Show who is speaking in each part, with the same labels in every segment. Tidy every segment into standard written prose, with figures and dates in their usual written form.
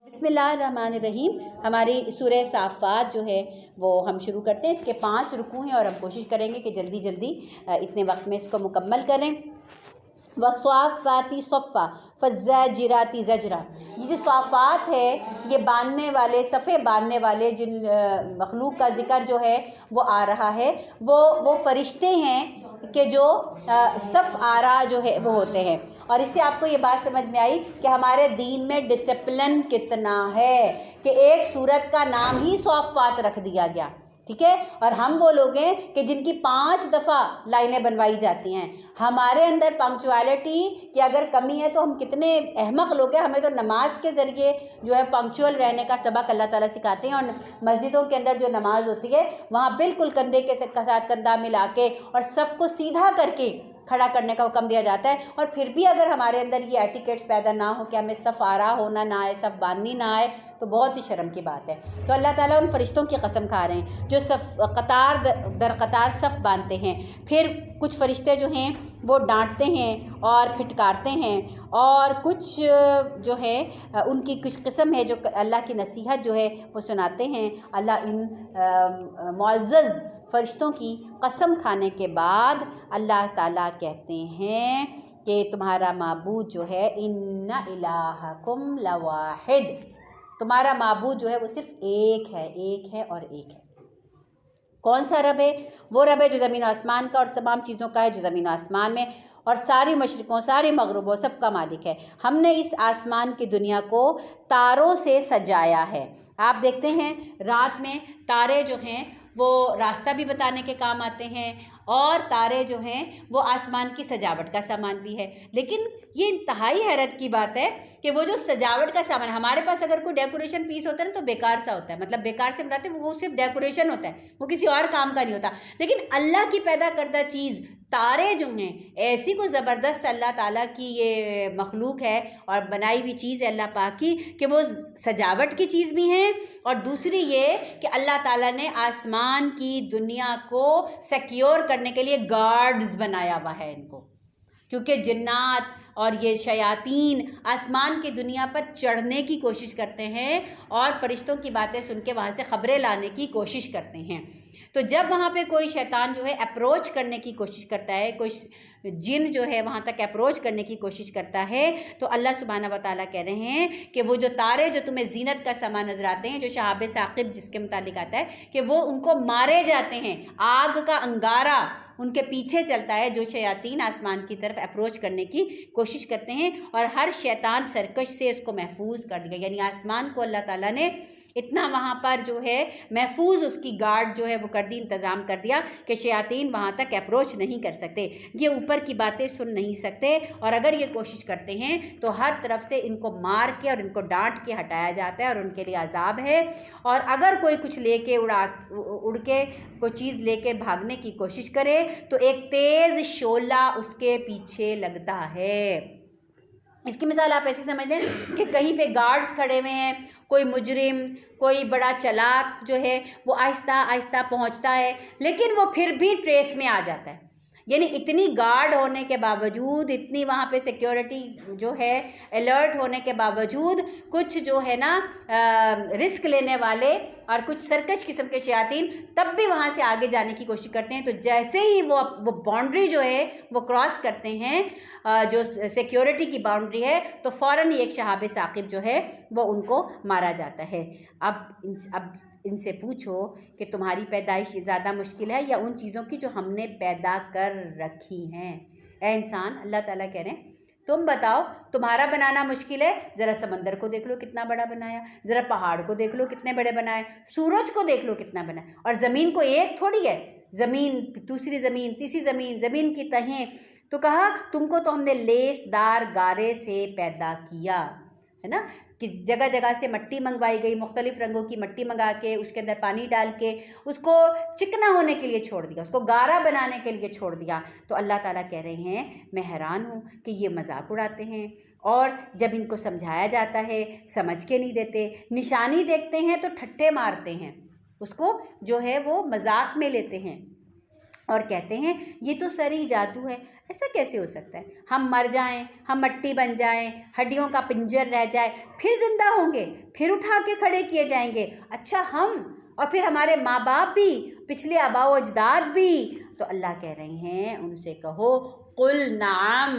Speaker 1: बिस्मिल्लाहिर्रहमानिर्रहीम। हमारी सूरह साफ़ात जो है वो हम शुरू करते हैं। इसके 5 रुकू हैं और हम कोशिश करेंगे कि जल्दी जल्दी इतने वक्त में इसको मुकम्मल करें। वस्वाफ़ाती सफ़ा फ़ज़्ज़ाजिराती ज़जरा। ये जो सफ़ात है ये बांधने वाले सफ़े बांधने वाले जिन मखलूक का ज़िक्र जो है वो आ रहा है वो फ़रिश्ते हैं कि जो सफ़ आरा जो है वो होते हैं। और इससे आपको ये बात समझ में आई कि हमारे दीन में डिसिप्लिन कितना है कि एक सूरत का नाम ही सफ़ात रख दिया गया, ठीक है। और हम वो लोग हैं कि जिनकी 5 दफ़ा लाइनें बनवाई जाती हैं। हमारे अंदर पंक्चुअलिटी की अगर कमी है तो हम कितने अहमक लोग हैं। हमें तो नमाज के ज़रिए जो है पंक्चुअल रहने का सबक अल्लाह ताला सिखाते हैं। और मस्जिदों के अंदर जो नमाज होती है वहाँ बिल्कुल कंधे के साथ कंधा मिला के और सफ़ को सीधा करके खड़ा करने का हुक्म दिया जाता है। और फिर भी अगर हमारे अंदर ये एटिकेट्स पैदा ना हो कि हमें सफ़ आरा होना ना आए, सफ़ बांधनी ना आए, तो बहुत ही शर्म की बात है। तो अल्लाह ताला उन फरिश्तों की कसम खा रहे हैं जो कतार दर कतार सफ़ बांधते हैं। फिर कुछ फरिश्ते जो हैं वो डांटते हैं और फिटकारते हैं, और कुछ जो है उनकी कुछ किस्म है जो अल्लाह की नसीहत जो है वो सुनाते हैं। अल्लाह इन मुअज़्ज़ज़ फरिश्तों की कसम खाने के बाद अल्लाह ताला कहते हैं कि तुम्हारा माबूद जो है इन्ना इलाहकुम लवाहिद, तुम्हारा माबूद जो है वो सिर्फ एक है और एक है। कौन सा रब है? वो रब है जो ज़मीन आसमान का और तमाम चीज़ों का है, जो ज़मीन आसमान में और सारी मशरिकों सारी मगरुबों सब का मालिक है। हमने इस आसमान की दुनिया को तारों से सजाया है। आप देखते हैं रात में तारे जो हैं वो रास्ता भी बताने के काम आते हैं, और तारे जो हैं वो आसमान की सजावट का सामान भी है। लेकिन ये इंतहाई हैरत की बात है कि वो जो सजावट का सामान हमारे पास अगर कोई डेकोरेशन पीस होता है ना तो बेकार सा होता है, मतलब बेकार से बताते हैं वो सिर्फ डेकोरेशन होता है, वो किसी और काम का नहीं होता। लेकिन अल्लाह की पैदा करदा चीज़ तारे जो हैं ऐसी को ज़बरदस्त अल्लाह ताला की ये मखलूक है और बनाई हुई चीज़ है अल्लाह पाक की कि वो सजावट की चीज़ भी हैं। और दूसरी ये कि अल्लाह ताला ने आसमान की दुनिया को सिक्योर करने के लिए गार्ड्स बनाया हुआ है इनको, क्योंकि जिन्नात और ये शयातीन आसमान की दुनिया पर चढ़ने की कोशिश करते हैं और फरिश्तों की बातें सुन के वहाँ से ख़बरें लाने की कोशिश करते हैं। तो जब वहाँ पे कोई शैतान जो है अप्रोच करने की कोशिश करता है, कोई जिन जो है वहाँ तक अप्रोच करने की कोशिश करता है, तो अल्लाह सुब्हाना व तआला कह रहे हैं कि वो जो तारे जो तुम्हें जीनत का सामान नजर आते हैं, जो शहाब साकिब जिसके मुतालिक आता है कि वो उनको मारे जाते हैं, आग का अंगारा उनके पीछे चलता है। जो शयातीन आसमान की तरफ अप्रोच करने की कोशिश करते हैं और हर शैतान सरकश से उसको महफूज कर दिया, यानी आसमान को अल्लाह ताला ने इतना वहाँ पर जो है महफूज उसकी गार्ड जो है वो कर दी, इंतज़ाम कर दिया कि शयातीन वहाँ तक अप्रोच नहीं कर सकते, ये ऊपर की बातें सुन नहीं सकते। और अगर ये कोशिश करते हैं तो हर तरफ से इनको मार के और इनको डांट के हटाया जाता है और उनके लिए अजाब है। और अगर कोई कुछ लेके उड़ के कोई चीज़ लेके भागने की कोशिश करे तो एक तेज़ शोला उसके पीछे लगता है। इसकी मिसाल आप ऐसे समझ लें कि कहीं पे गार्ड्स खड़े हुए हैं, कोई मुजरिम कोई बड़ा चालाक जो है वो आहिस्ता आहिस्ता पहुंचता है, लेकिन वो फिर भी ट्रेस में आ जाता है। यानी इतनी गार्ड होने के बावजूद, इतनी वहाँ पे सिक्योरिटी जो है अलर्ट होने के बावजूद, कुछ जो है ना रिस्क लेने वाले और कुछ सरकश किस्म के शयातीन तब भी वहाँ से आगे जाने की कोशिश करते हैं। तो जैसे ही वो बाउंड्री जो है वो क्रॉस करते हैं, जो सिक्योरिटी की बाउंड्री है, तो फ़ौरन ही एक शहाब साकिब जो है वो उनको मारा जाता है। अब इनसे पूछो कि तुम्हारी पैदाइश ज़्यादा मुश्किल है या उन चीज़ों की जो हमने पैदा कर रखी हैं। ए इंसान, अल्लाह ताला कह रहे हैं तुम बताओ तुम्हारा बनाना मुश्किल है? ज़रा समंदर को देख लो कितना बड़ा बनाया, ज़रा पहाड़ को देख लो कितने बड़े बनाए, सूरज को देख लो कितना बनाया, और ज़मीन को एक थोड़ी है, ज़मीन दूसरी ज़मीन तीसरी ज़मीन, ज़मीन की तहें। तो कहा तुमको तो हमने लेसदार गारे से पैदा किया, है ना, कि जगह जगह से मट्टी मंगवाई गई, मुख्तलिफ़ रंगों की मट्टी मंगा के उसके अंदर पानी डाल के उसको चिकना होने के लिए छोड़ दिया, उसको गारा बनाने के लिए छोड़ दिया। तो अल्लाह ताला कह रहे हैं मैं हैरान हूँ कि ये मजाक उड़ाते हैं, और जब इनको समझाया जाता है समझ के नहीं देते, निशानी देखते हैं तो ठट्ठे मारते हैं, उसको जो है वो मजाक में लेते हैं। और कहते हैं ये तो सरी जादू है, ऐसा कैसे हो सकता है? हम मर जाएं, हम मट्टी बन जाएं, हड्डियों का पिंजर रह जाए, फिर जिंदा होंगे, फिर उठा के खड़े किए जाएंगे। अच्छा हम और फिर हमारे माँ बाप भी, पिछले आबाओ अजदाद भी। तो अल्लाह कह रहे हैं उनसे कहो कुल नाम,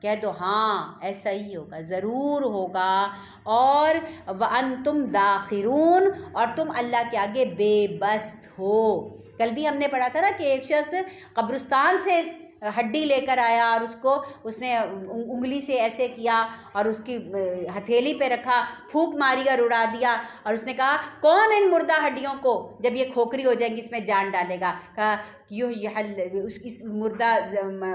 Speaker 1: कह दो हाँ ऐसा ही होगा, ज़रूर होगा। और वअन्तुम दाखिरून, और तुम अल्लाह के आगे बेबस हो। कल भी हमने पढ़ा था ना कि एक शख्स कब्रिस्तान से हड्डी लेकर आया और उसने उंगली से ऐसे किया और उसकी हथेली पे रखा, फूंक मारी और उड़ा दिया। और उसने कहा कौन इन मुर्दा हड्डियों को जब ये खोखरी हो जाएंगी इसमें जान डालेगा? कहा यूँ इस मुर्दा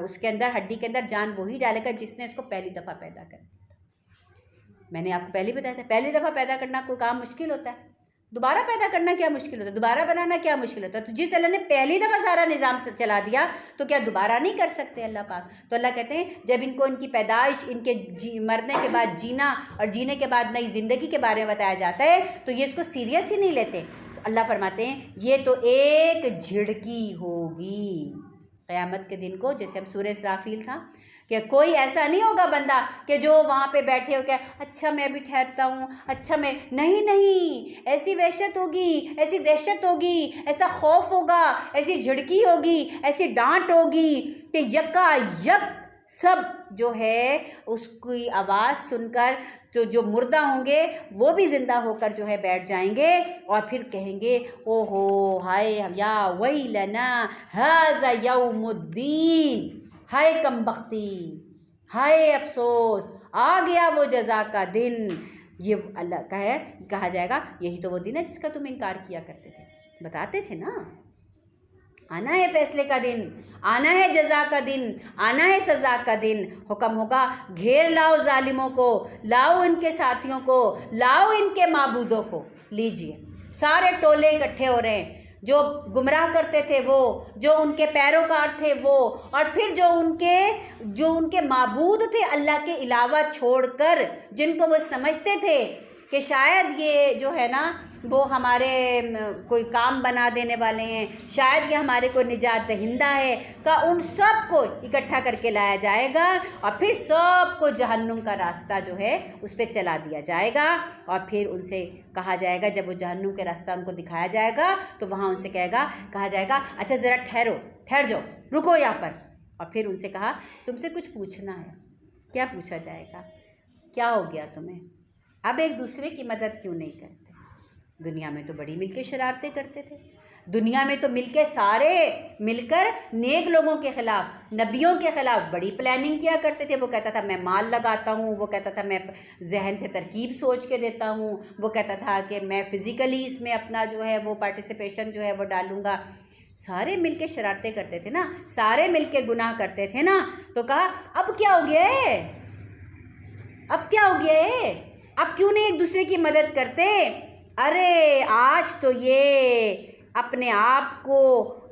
Speaker 1: उसके अंदर, हड्डी के अंदर जान वही डालेगा जिसने इसको पहली दफ़ा पैदा कर दिया। मैंने आपको पहले बताया था, पहली दफ़ा पैदा करना कोई काम मुश्किल होता है, दोबारा पैदा करना क्या मुश्किल होता है, दोबारा बनाना क्या मुश्किल होता है। तो जिस अल्लाह ने पहली दफ़ा सारा निज़ाम से चला दिया तो क्या दोबारा नहीं कर सकते अल्लाह पाक? तो अल्लाह कहते हैं जब इनको इनकी पैदाइश, इनके मरने के बाद जीना और जीने के बाद नई ज़िंदगी के बारे में बताया जाता है तो ये इसको सीरियस ही नहीं लेते। तो अल्लाह फरमाते हैं ये तो एक झिड़की होगी क़यामत के दिन को। जैसे हम सूरह इसराफील था कि कोई ऐसा नहीं होगा बंदा कि जो वहाँ पे बैठे हो क्या अच्छा मैं अभी ठहरता हूँ, अच्छा मैं नहीं, ऐसी वहशत होगी, ऐसी दहशत होगी, ऐसा खौफ होगा, ऐसी झिड़की होगी, ऐसी डांट होगी कि यकायक सब जो है उसकी आवाज़ सुनकर तो जो मुर्दा होंगे वो भी ज़िंदा होकर जो है बैठ जाएंगे और फिर कहेंगे ओहो हाय या वैलना हाज़ा यौमुद्दीन, हाय कमबख्ती, हाय अफसोस, आ गया वो जज़ा का दिन। ये अल्लाह का है, कहा जाएगा यही तो वो दिन है जिसका तुम इनकार किया करते थे, बताते थे ना। आना है फैसले का दिन, आना है जज़ा का दिन, आना है सज़ा का दिन। हुक्म होगा घेर लाओ जालिमों को, लाओ इनके साथियों को, लाओ इनके माबूदों को। लीजिए सारे टोले इकट्ठे हो रहे हैं, जो गुमराह करते थे वो, जो उनके पैरोकार थे वो, और फिर जो उनके माबूद थे अल्लाह के अलावा छोड़कर, जिनको वो समझते थे कि शायद ये जो है ना वो हमारे कोई काम बना देने वाले हैं, शायद ये हमारे कोई निजात दहिंदा है, का उन सब को इकट्ठा करके लाया जाएगा और फिर सबको जहन्नुम का रास्ता जो है उस पर चला दिया जाएगा। और फिर उनसे कहा जाएगा, जब वो जहन्नुम के रास्ता उनको दिखाया जाएगा तो वहाँ उनसे कहा जाएगा अच्छा ज़रा ठहर जाओ, रुको यहाँ पर। और फिर उनसे कहा तुमसे कुछ पूछना है। क्या पूछा जाएगा? क्या हो गया तुम्हें? अब एक दूसरे की मदद क्यों नहीं करते? दुनिया में तो बड़ी मिलके शरारतें करते थे, दुनिया में तो सारे मिलकर नेक लोगों के ख़िलाफ़, नबियों के ख़िलाफ़ बड़ी प्लानिंग किया करते थे। वो कहता था मैं माल लगाता हूँ, वो कहता था मैं जहन से तरकीब सोच के देता हूँ, वो कहता था कि मैं फ़िज़िकली इसमें अपना जो है वो पार्टिसिपेशन जो है वो डालूँगा। सारे मिलके शरारतें करते थे ना, सारे मिलके गुनाह करते थे ना। तो कहा अब क्या हो गया है, अब क्या हो गया है, अब क्यों नहीं एक दूसरे की मदद करते? अरे आज तो ये अपने आप को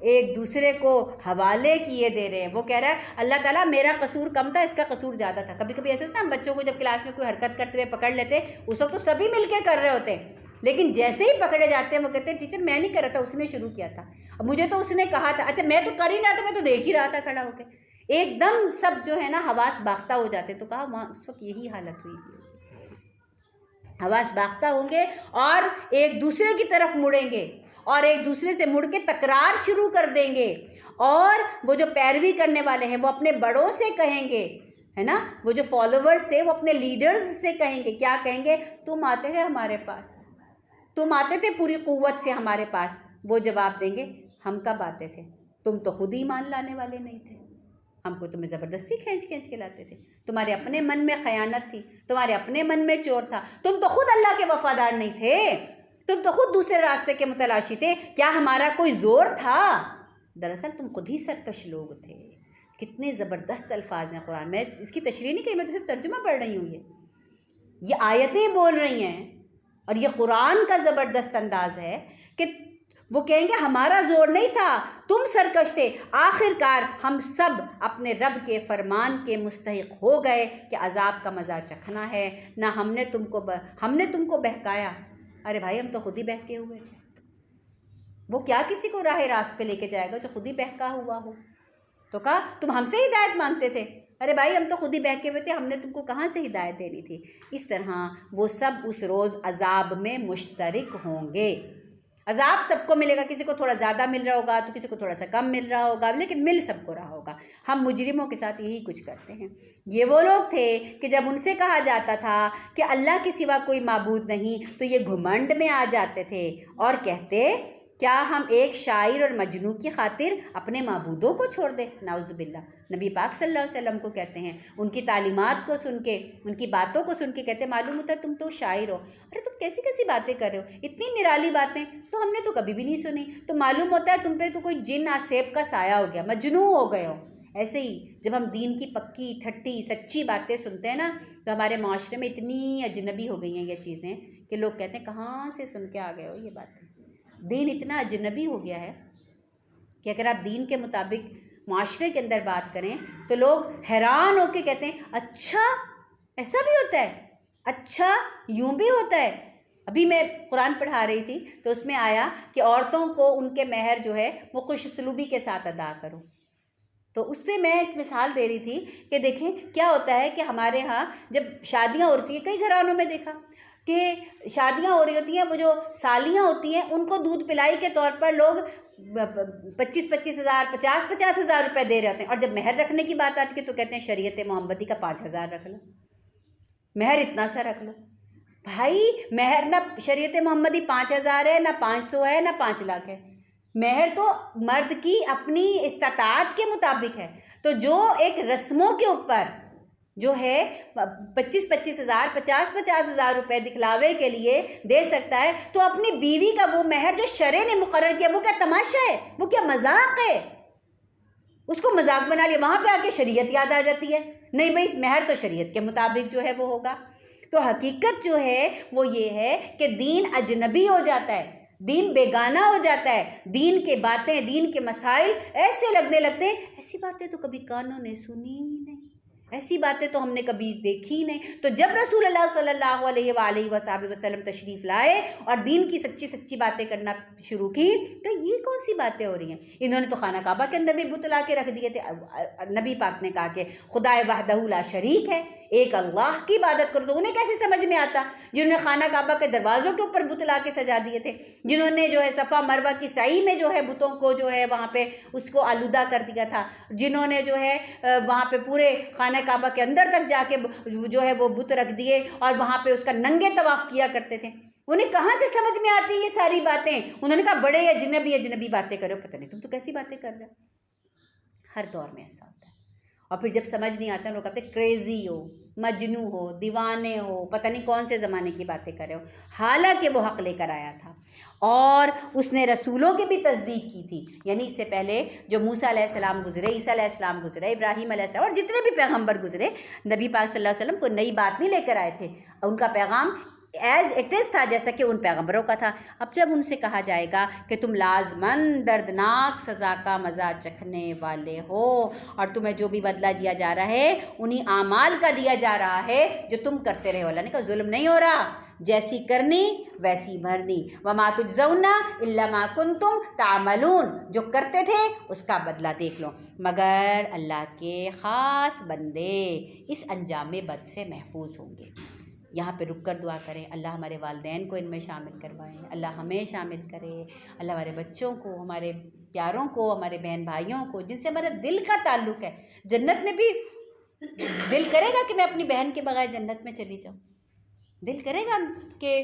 Speaker 1: एक दूसरे को हवाले किए दे रहे हैं। वो कह रहा है अल्लाह ताला मेरा कसूर कम था, इसका कसूर ज़्यादा था। कभी कभी ऐसे होता है ना, बच्चों को जब क्लास में कोई हरकत करते हुए पकड़ लेते उस वक्त तो सभी मिलके कर रहे होते हैं, लेकिन जैसे ही पकड़े जाते हैं वो कहते हैं टीचर मैं नहीं कर रहा था, उसने शुरू किया था, अब मुझे तो उसने कहा था। अच्छा मैं तो कर ही नहीं रहा था, मैं तो देख ही रहा था खड़ा होकर। एकदम सब जो है ना हवास बाख्ता हो जाते। तो कहा वहाँ उस वक्त यही हालत हुई थी, हवास बाख्ता होंगे और एक दूसरे की तरफ मुड़ेंगे और एक दूसरे से मुड़ के तकरार शुरू कर देंगे। और वो जो पैरवी करने वाले हैं वो अपने बड़ों से कहेंगे, है ना, वो जो फॉलोवर्स थे वो अपने लीडर्स से कहेंगे। क्या कहेंगे? तुम आते थे हमारे पास, तुम आते थे पूरी कुव्वत से हमारे पास। वो जवाब देंगे हम कब आते थे, तुम तो खुद ही ईमान लाने वाले नहीं थे, हमको तुम्हें ज़बरदस्ती खींच के लाते थे, तुम्हारे अपने मन में ख़यानत थी, तुम्हारे अपने मन में चोर था, तुम तो खुद अल्लाह के वफ़ादार नहीं थे, तुम तो खुद दूसरे रास्ते के मुतलाशी थे। क्या हमारा कोई ज़ोर था? दरअसल तुम खुद ही सरकश लोग थे। कितने ज़बरदस्त अल्फाज हैं कुरान में, इसकी तशरीह नहीं करी, मैं तो सिर्फ तर्जुमा पढ़ रही हूँ। ये आयतें बोल रही हैं और ये कुरान का ज़बरदस्त अंदाज़ है कि वो कहेंगे हमारा जोर नहीं था, तुम सरकश थे। आखिरकार हम सब अपने रब के फरमान के मुस्तहिक हो गए कि अजाब का मज़ा चखना है। ना हमने तुमको बहकाया। अरे भाई हम तो खुद ही बहके हुए थे। वो क्या किसी को राह रास्त पे लेके जाएगा जो खुद ही बहका हुआ हो। तो कहा तुम हमसे हिदायत मांगते थे, अरे भाई हम तो खुद ही बहके हुए थे, हमने तुमको कहाँ से हिदायत देनी थी। इस तरह वो सब उस रोज़ अजाब में मुश्तरिक होंगे। अजाब सबको मिलेगा, किसी को थोड़ा ज़्यादा मिल रहा होगा तो किसी को थोड़ा सा कम मिल रहा होगा, लेकिन मिल सबको रहा होगा। हम मुजरिमों के साथ यही कुछ करते हैं। ये वो लोग थे कि जब उनसे कहा जाता था कि अल्लाह के सिवा कोई माबूद नहीं तो ये घुमंड में आ जाते थे और कहते क्या हम एक शायर और मजनू की खातिर अपने माबूदों को छोड़ दें। नाउज़ुबिल्लाह। नबी पाक सल्लल्लाहु अलैहि वसल्लम को कहते हैं, उनकी तालीमात को सुन के, उनकी बातों को सुन के कहते हैं मालूम होता है तुम तो शायर हो। अरे तुम कैसी कैसी बातें कर रहे हो, इतनी निराली बातें तो हमने तो कभी भी नहीं सुनी। तो मालूम होता है तुम पे तो कोई जिन आसेब का साया हो गया, मजनू हो गए हो। ऐसे ही जब हम दीन की पक्की ठट्टी सच्ची बातें सुनते हैं ना, तो हमारे माशरे में इतनी अजनबी हो गई हैं ये चीज़ें कि लोग कहते हैं कहाँ से सुन के आ गए हो ये बातें। दीन इतना अजनबी हो गया है कि अगर आप दीन के मुताबिक माशरे के अंदर बात करें तो लोग हैरान होकर कहते हैं अच्छा ऐसा भी होता है, अच्छा यूं भी होता है। अभी मैं कुरान पढ़ा रही थी तो उसमें आया कि औरतों को उनके महर जो है वो खुशसलूबी के साथ अदा करो। तो उस पर मैं एक मिसाल दे रही थी कि देखें क्या होता है कि हमारे यहाँ जब शादियाँ होती हैं, कई घरानों में देखा कि शादियाँ हो रही होती हैं, वो जो सालियाँ होती हैं उनको दूध पिलाई के तौर पर लोग 25-25 हज़ार 50-50 हज़ार रुपये दे रहे होते हैं। और जब महर रखने की बात आती है तो कहते हैं शरीयत मोहम्मदी का 5,000 रख लो, महर इतना सा रख लो। भाई महर ना शरीयत मोहम्मदी 5,000 है, ना 500 है, ना 5 लाख है। महर तो मर्द की अपनी इस्तात के मुताबिक है। तो जो एक रस्मों के ऊपर जो है 25-25 हज़ार 50-50 हज़ार रुपये दिखलावे के लिए दे सकता है, तो अपनी बीवी का वो महर जो शरे ने मुकर्रर किया वो क्या तमाशा है, वो क्या मजाक है। उसको मजाक बना लिया, वहाँ पे आके शरीयत याद आ जाती है। नहीं भाई महर तो शरीयत के मुताबिक जो है वो होगा। तो हकीकत जो है वो ये है कि दीन अजनबी हो जाता है, दीन बेगाना हो जाता है। दीन के बातें, दीन के मसाइल ऐसे लगने लगते हैं ऐसी बातें तो कभी कानों ने सुनी ही नहीं, ऐसी बातें तो हमने कभी देखी ही नहीं। तो जब रसूलुल्लाह सल्लल्लाहु अलैहि वसल्लम तशरीफ़ लाए और दीन की सच्ची सच्ची बातें करना शुरू की तो ये कौन सी बातें हो रही हैं। इन्होंने तो खाना काबा के अंदर भी बुत ला के रख दिए थे। नबी पाक ने कहा कि खुदाए वहदहू ला शरीक है, एक अल्लाह की इबादत करो। तो उन्हें कैसे समझ में आता जिन्होंने खाना काबा के दरवाज़ों के ऊपर बुत ला के सजा दिए थे, जिन्होंने जो है सफ़ा मरवा की सई में जो है बुतों को जो है वहाँ पे उसको आलूदा कर दिया था, जिन्होंने जो है वहाँ पे पूरे खाना काबा के अंदर तक जाके जो है वो बुत रख दिए और वहाँ पे उसका नंगे तवाफ़ किया करते थे। उन्हें कहाँ से समझ में आती ये सारी बातें। उन्होंने कहा बड़े अजनबी बातें करो, पता नहीं तुम तो कैसी बातें कर रहे हो। हर दौर में ऐसा होता है। और फिर जब समझ नहीं आता लोग कहते क्रेज़ी हो, मजनू हो, दीवाने हो, पता नहीं कौन से ज़माने की बातें कर रहे हो। हालांकि वो हक़ लेकर आया था और उसने रसूलों की भी तस्दीक की थी। यानी इससे पहले जो मूसा अलैहिस्सलाम गुज़रे, ईसा अलैहिस्सलाम गुज़रे, इब्राहीम अलैहिस्सलाम और जितने भी पैगम्बर गुज़रे, नबी पाक सल्लल्लाहु अलैहि वसल्लम को नई बात नहीं लेकर आए थे। उनका पैगाम एज़ इट इज़ था जैसा कि उन पैगम्बरों का था। अब जब उनसे कहा जाएगा कि तुम लाजमन दर्दनाक सज़ा का मज़ा चखने वाले हो और तुम्हें जो भी बदला दिया जा रहा है उन्हीं आमाल का दिया जा रहा है जो तुम करते रहे हो। अल्लाह ने कहा जुल्म नहीं हो रहा, जैसी करनी वैसी भरनी। वमा तुजज़ौना इल्ला मा कुंतुम तामलून, जो करते थे उसका बदला देख लो। मगर अल्लाह के ख़ास बंदे इस अंजाम बद से महफूज होंगे। यहाँ पे रुक कर दुआ करें, अल्लाह हमारे वालिदैन को इनमें शामिल करवाएं, अल्लाह हमें शामिल करे, अल्लाह हमारे बच्चों को, हमारे प्यारों को, हमारे बहन भाइयों को जिनसे हमारा दिल का ताल्लुक़ है। जन्नत में भी दिल करेगा कि मैं अपनी बहन के बगैर जन्नत में चली जाऊँ, दिल करेगा कि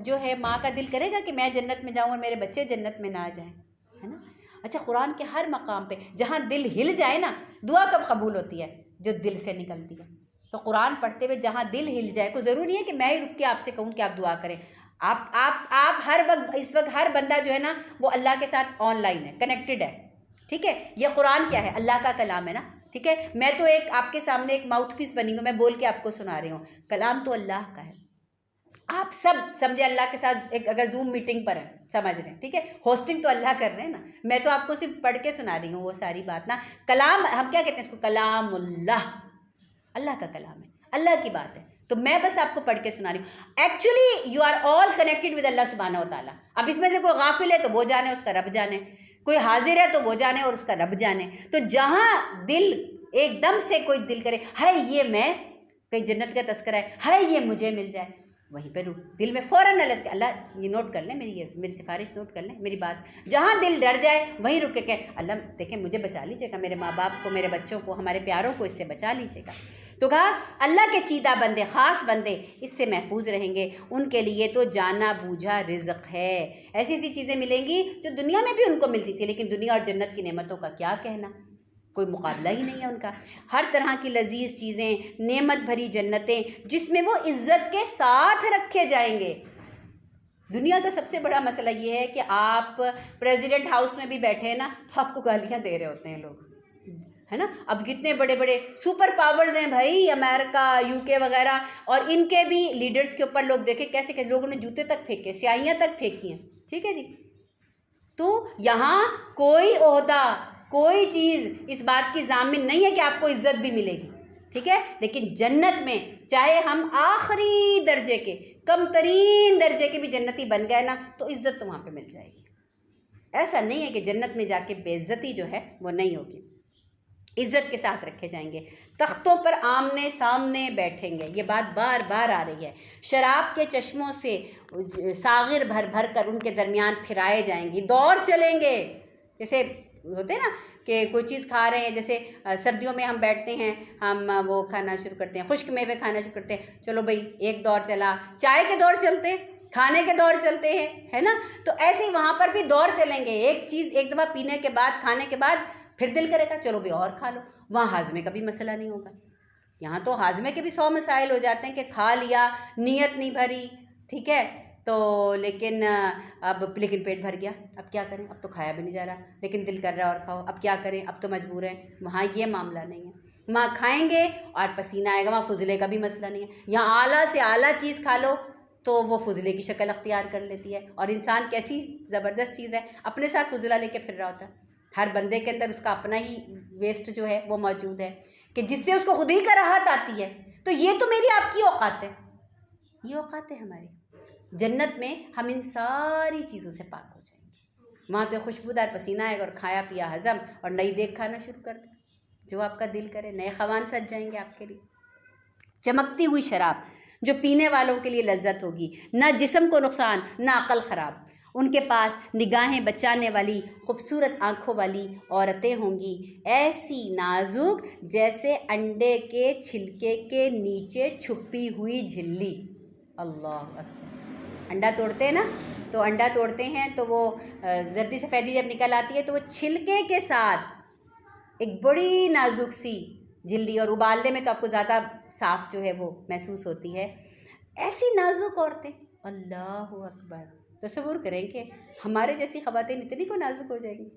Speaker 1: जो है माँ का दिल करेगा कि मैं जन्नत में जाऊँ और मेरे बच्चे जन्नत में ना जाएँ, है ना। अच्छा, कुरान के हर मकाम पे जहाँ दिल हिल जाए ना, दुआ कब कबूल होती है? जो दिल से निकलती है। तो कुरान पढ़ते हुए जहाँ दिल हिल जाए, कोई ज़रूरी नहीं है कि मैं ही रुक के आपसे कहूँ कि आप दुआ करें। आप हर वक्त, इस वक्त हर बंदा जो है ना वो अल्लाह के साथ ऑनलाइन है, कनेक्टेड है, ठीक है। ये कुरान क्या है? अल्लाह का कलाम है ना, ठीक है। मैं तो एक आपके सामने एक माउथ पीस बनी हूँ, मैं बोल के आपको सुना रही हूँ। कलाम तो अल्लाह का है। आप सब समझे अल्लाह के साथ एक अगर जूम मीटिंग पर है, समझ रहे हैं, ठीक है। होस्टिंग तो अल्लाह कर रहे हैं ना, मैं तो आपको सिर्फ पढ़ के सुना रही हूँ वो सारी बात ना। कलाम हम क्या कहते हैं इसको? कलामुल्लाह, अल्लाह का कलाम है, अल्लाह की बात है। तो मैं बस आपको पढ़ के सुना रही हूँ। Actually you are all connected with Allah सुब्हानहू व तआला। अब इसमें से कोई गाफिल है तो वो जाने, उसका रब जाने, कोई हाजिर है तो वो जाने और उसका रब जाने। तो जहाँ दिल एकदम से कोई दिल करे हाय ये मैं, कहीं जन्नत का तस्करा है, हाय ये मुझे मिल जाए, वहीं पर दिल में फ़ौरन अल्लाह ये नोट कर लें, मेरी सिफारिश नोट कर लें, मेरी बात। जहाँ दिल डर जाए वहीं रुक के कहें अल्लाह देखें मुझे बचा लीजिएगा, मेरे माँ बाप को, मेरे बच्चों को, हमारे प्यारों को इससे बचा लीजिएगा। तो कहा अल्लाह के चीदा बंदे, ख़ास बंदे इससे महफूज रहेंगे, उनके लिए तो जाना बूझा रिज़्क़ है। ऐसी ऐसी चीज़ें मिलेंगी जो दुनिया में भी उनको मिलती थी, लेकिन दुनिया और जन्नत की नेमतों का क्या कहना, कोई मुकाबला ही नहीं है उनका। हर तरह की लजीज चीज़ें, नेमत भरी जन्नतें जिसमें वो इज़्ज़त के साथ रखे जाएंगे। दुनिया का सबसे बड़ा मसला ये है कि आप प्रेसिडेंट हाउस में भी बैठे हैं ना तो आपको गालियाँ दे रहे होते हैं लोग, है ना। अब कितने बड़े बड़े सुपर पावर्स हैं भाई, अमेरिका, यूके वगैरह, और इनके भी लीडर्स के ऊपर लोग देखे कैसे कैसे लोगों ने जूते तक फेंके, स्याहियाँ तक फेंकी हैं, ठीक है जी। तो यहाँ कोई ओहदा, कोई चीज़ इस बात की ज़ामिन नहीं है कि आपको इज़्ज़त भी मिलेगी, ठीक है। लेकिन जन्नत में चाहे हम आखिरी दर्जे के, कम तरीन दर्जे के भी जन्नती बन गए ना तो इज़्ज़त तो वहाँ पे मिल जाएगी। ऐसा नहीं है कि जन्नत में जाके बेइज्जती जो है वो नहीं होगी, इज़्ज़त के साथ रखे जाएंगे, तख्तों पर आमने सामने बैठेंगे। ये बात बार बार आ रही है। शराब के चश्मों से सागिर भर भर कर उनके दरमियान फिराए जाएंगी, दौर चलेंगे। जैसे होते हैं ना कि कोई चीज़ खा रहे हैं, जैसे सर्दियों में हम बैठते हैं, हम वो खाना शुरू करते हैं, खुश्क मेवे खाना शुरू करते हैं, चलो भाई एक दौर चला, चाय के दौर चलते हैं, खाने के दौर चलते हैं, है ना। तो ऐसे ही वहाँ पर भी दौर चलेंगे। एक चीज़ एक दफ़ा पीने के बाद, खाने के बाद फिर दिल करेगा चलो भी और खा लो। वहाँ हाजमे का भी मसला नहीं होगा। यहाँ तो हाजमे के भी 100 मसाइल हो जाते हैं कि खा लिया, नीयत नहीं भरी, ठीक है, तो लेकिन लेकिन पेट भर गया, अब क्या करें, अब तो खाया भी नहीं जा रहा, लेकिन दिल कर रहा है और खाओ, अब क्या करें, अब तो मजबूर हैं। वहाँ ये मामला नहीं है, वहाँ खाएंगे और पसीना आएगा, वहाँ फुजले का भी मसला नहीं है। यहाँ आला से आला चीज़ खा लो तो वो फुजले की शक्ल अख्तियार कर लेती है। और इंसान कैसी ज़बरदस्त चीज़ है, अपने साथ फुजला लेके फिर रहा होता है। हर बंदे के अंदर उसका अपना ही वेस्ट जो है वो मौजूद है कि जिससे उसको खुद ही का राहत आती है। तो ये तो मेरी आपकी औकात है, ये औकात है हमारी। जन्नत में हम इन सारी चीज़ों से पाक हो जाएंगे। वहाँ तो खुशबूदार पसीना आएगा और खाया पिया हज़म, और नई देख खाना शुरू कर दे जो आपका दिल करे। नए ख़वान सज जाएंगे आपके लिए। चमकती हुई शराब जो पीने वालों के लिए लज्जत होगी, ना जिस्म को नुकसान ना अक़ल ख़राब। उनके पास निगाहें बचाने वाली खूबसूरत आँखों वाली औरतें होंगी, ऐसी नाजुक जैसे अंडे के छिलके के नीचे छुपी हुई झिल्ली। अल्लाह अकबर। अंडा तोड़ते हैं ना, तो अंडा तोड़ते हैं तो वो जर्दी सफ़ेदी जब निकल आती है तो वो छिलके के साथ एक बड़ी नाजुक सी झिल्ली, और उबालने में तो आपको ज़्यादा साफ़ जो है वो महसूस होती है। ऐसी नाजुक औरतें, अल्लाह अकबर। तसव्वुर करें कि हमारे जैसी ख़वातीन इतनी को नाजुक हो जाएंगी,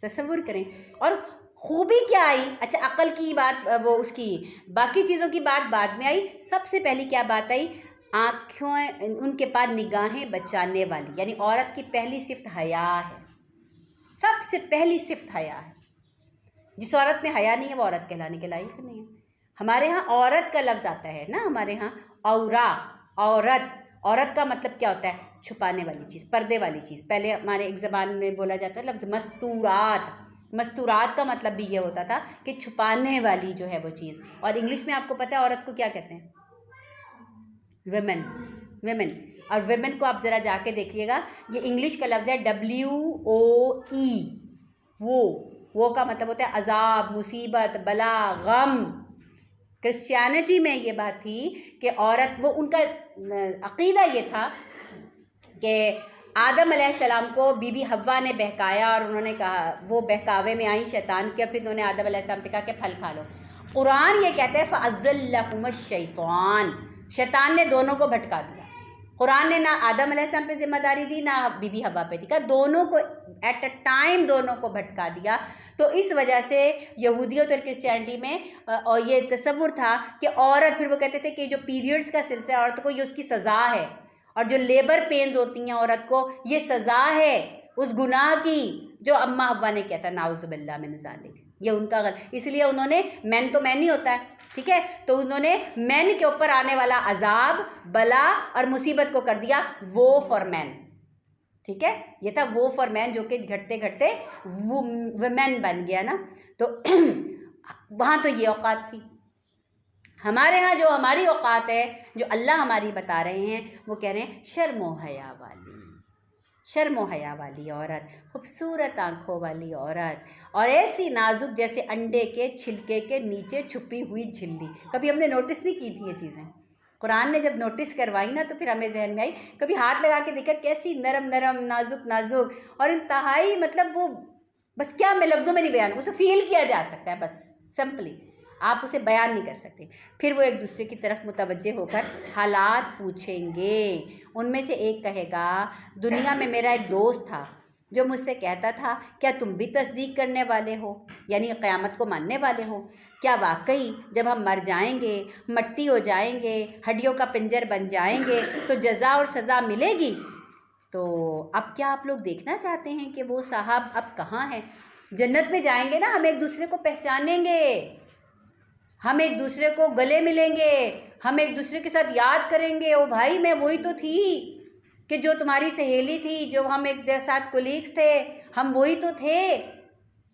Speaker 1: तसव्वुर करें। और खूबी क्या आई, अच्छा अक़ल की बात, वो उसकी बाकी चीज़ों की बात बाद में आई। सबसे पहली क्या बात आई, आँखें, उनके पास निगाहें बचाने वाली, यानी औरत की पहली सिफ़त हया है। सबसे पहली सिफ़त हया है। जिस औरत में हया नहीं है वो औरत कहलाने के लायक नहीं है। हमारे यहाँ औरत का लफ्ज़ आता है ना, हमारे यहाँ औरा, औरत। औरत का मतलब क्या होता है, छुपाने वाली चीज़, पर्दे वाली चीज़। पहले हमारे एक ज़बान में बोला जाता है लफ्ज़ मस्तूरात। मस्तूरात का मतलब भी ये होता था कि छुपाने वाली जो है वो चीज़। और इंग्लिश में आपको पता है औरत को क्या कहते हैं, वेमेन, वेमेन। और वेमेन को आप ज़रा जाके देखिएगा, ये इंग्लिश का लफ्ज़ है WOE। वो का मतलब होता है अज़ाब, मुसीबत, बला, गम। क्रिश्चियनिटी में ये बात थी कि औरत, वो उनका अक़ीदा ये था कि आदम अलैहिस्सलाम को बीबी हव्वा ने बहकाया और उन्होंने कहा, वो बहकावे में आई शैतान के, फिर उन्होंने आदम अलैहिस्सलाम से कहा कि फल खा लो। कुरान ये कहता है फ़अज़्ज़लहुमुश्शैतान, शैतान ने दोनों को भटका दिया। कुरान ने ना आदम अलैहिस्सलाम पे ज़िम्मेदारी दी ना बीबी हव्वा पे दी, कहा दोनों को एट अ टाइम दोनों को भटका दिया। तो इस वजह से यहूदियत और क्रिश्चियनिटी में और ये तसव्वुर था कि औरत, फिर वो कहते थे कि जो पीरियड्स का सिलसिला औरत को, ये उसकी सज़ा है, और जो लेबर पेन्स होती हैं औरत को, ये सज़ा है उस गुनाह की जो अम्मा हव्वा ने किया था, नाउज़ुबिल्लाह मिन ज़ालिक। ये उनका गलत, इसलिए उन्होंने, मैन तो मैन ही होता है, ठीक है, तो उन्होंने मैन के ऊपर आने वाला अजाब, बला और मुसीबत को कर दिया वो फॉर मैन, ठीक है, ये था वो फॉर मैन, जो कि घटते घटते वुमेन बन गया ना। तो वहाँ तो ये औकात थी। हमारे यहाँ जो हमारी औकात है, जो अल्लाह हमारी बता रहे हैं, वो कह रहे हैं शर्मो हया वाली, शर्मो हया वाली औरत, खूबसूरत आँखों वाली औरत, और ऐसी नाजुक जैसे अंडे के छिलके के नीचे छुपी हुई झिल्ली। कभी हमने नोटिस नहीं की थी ये चीज़ें, कुरान ने जब नोटिस करवाई ना तो फिर हमें जहन में आई, कभी हाथ लगा के देखा कैसी नरम नरम नाजुक नाजुक और इंतहाई, मतलब वो बस क्या, मैं लफ्ज़ों में नहीं बयान, उसे फील किया जा सकता है बस सिंपली, आप उसे बयान नहीं कर सकते। फिर वो एक दूसरे की तरफ मुतवज्जे होकर हालात पूछेंगे। उनमें से एक कहेगा, दुनिया में मेरा एक दोस्त था जो मुझसे कहता था, क्या तुम भी तस्दीक करने वाले हो, यानी क़यामत को मानने वाले हो? क्या वाकई जब हम मर जाएंगे, मट्टी हो जाएंगे, हड्डियों का पिंजर बन जाएंगे, तो जज़ा और सज़ा मिलेगी? तो अब क्या आप लोग देखना चाहते हैं कि वो साहब अब कहाँ हैं? जन्नत में जाएंगे ना, हम एक दूसरे को पहचानेंगे, हम एक दूसरे को गले मिलेंगे, हम एक दूसरे के साथ याद करेंगे, ओ भाई मैं वही तो थी कि जो तुम्हारी सहेली थी, जो हम एक साथ कोलीग्स थे, हम वही तो थे,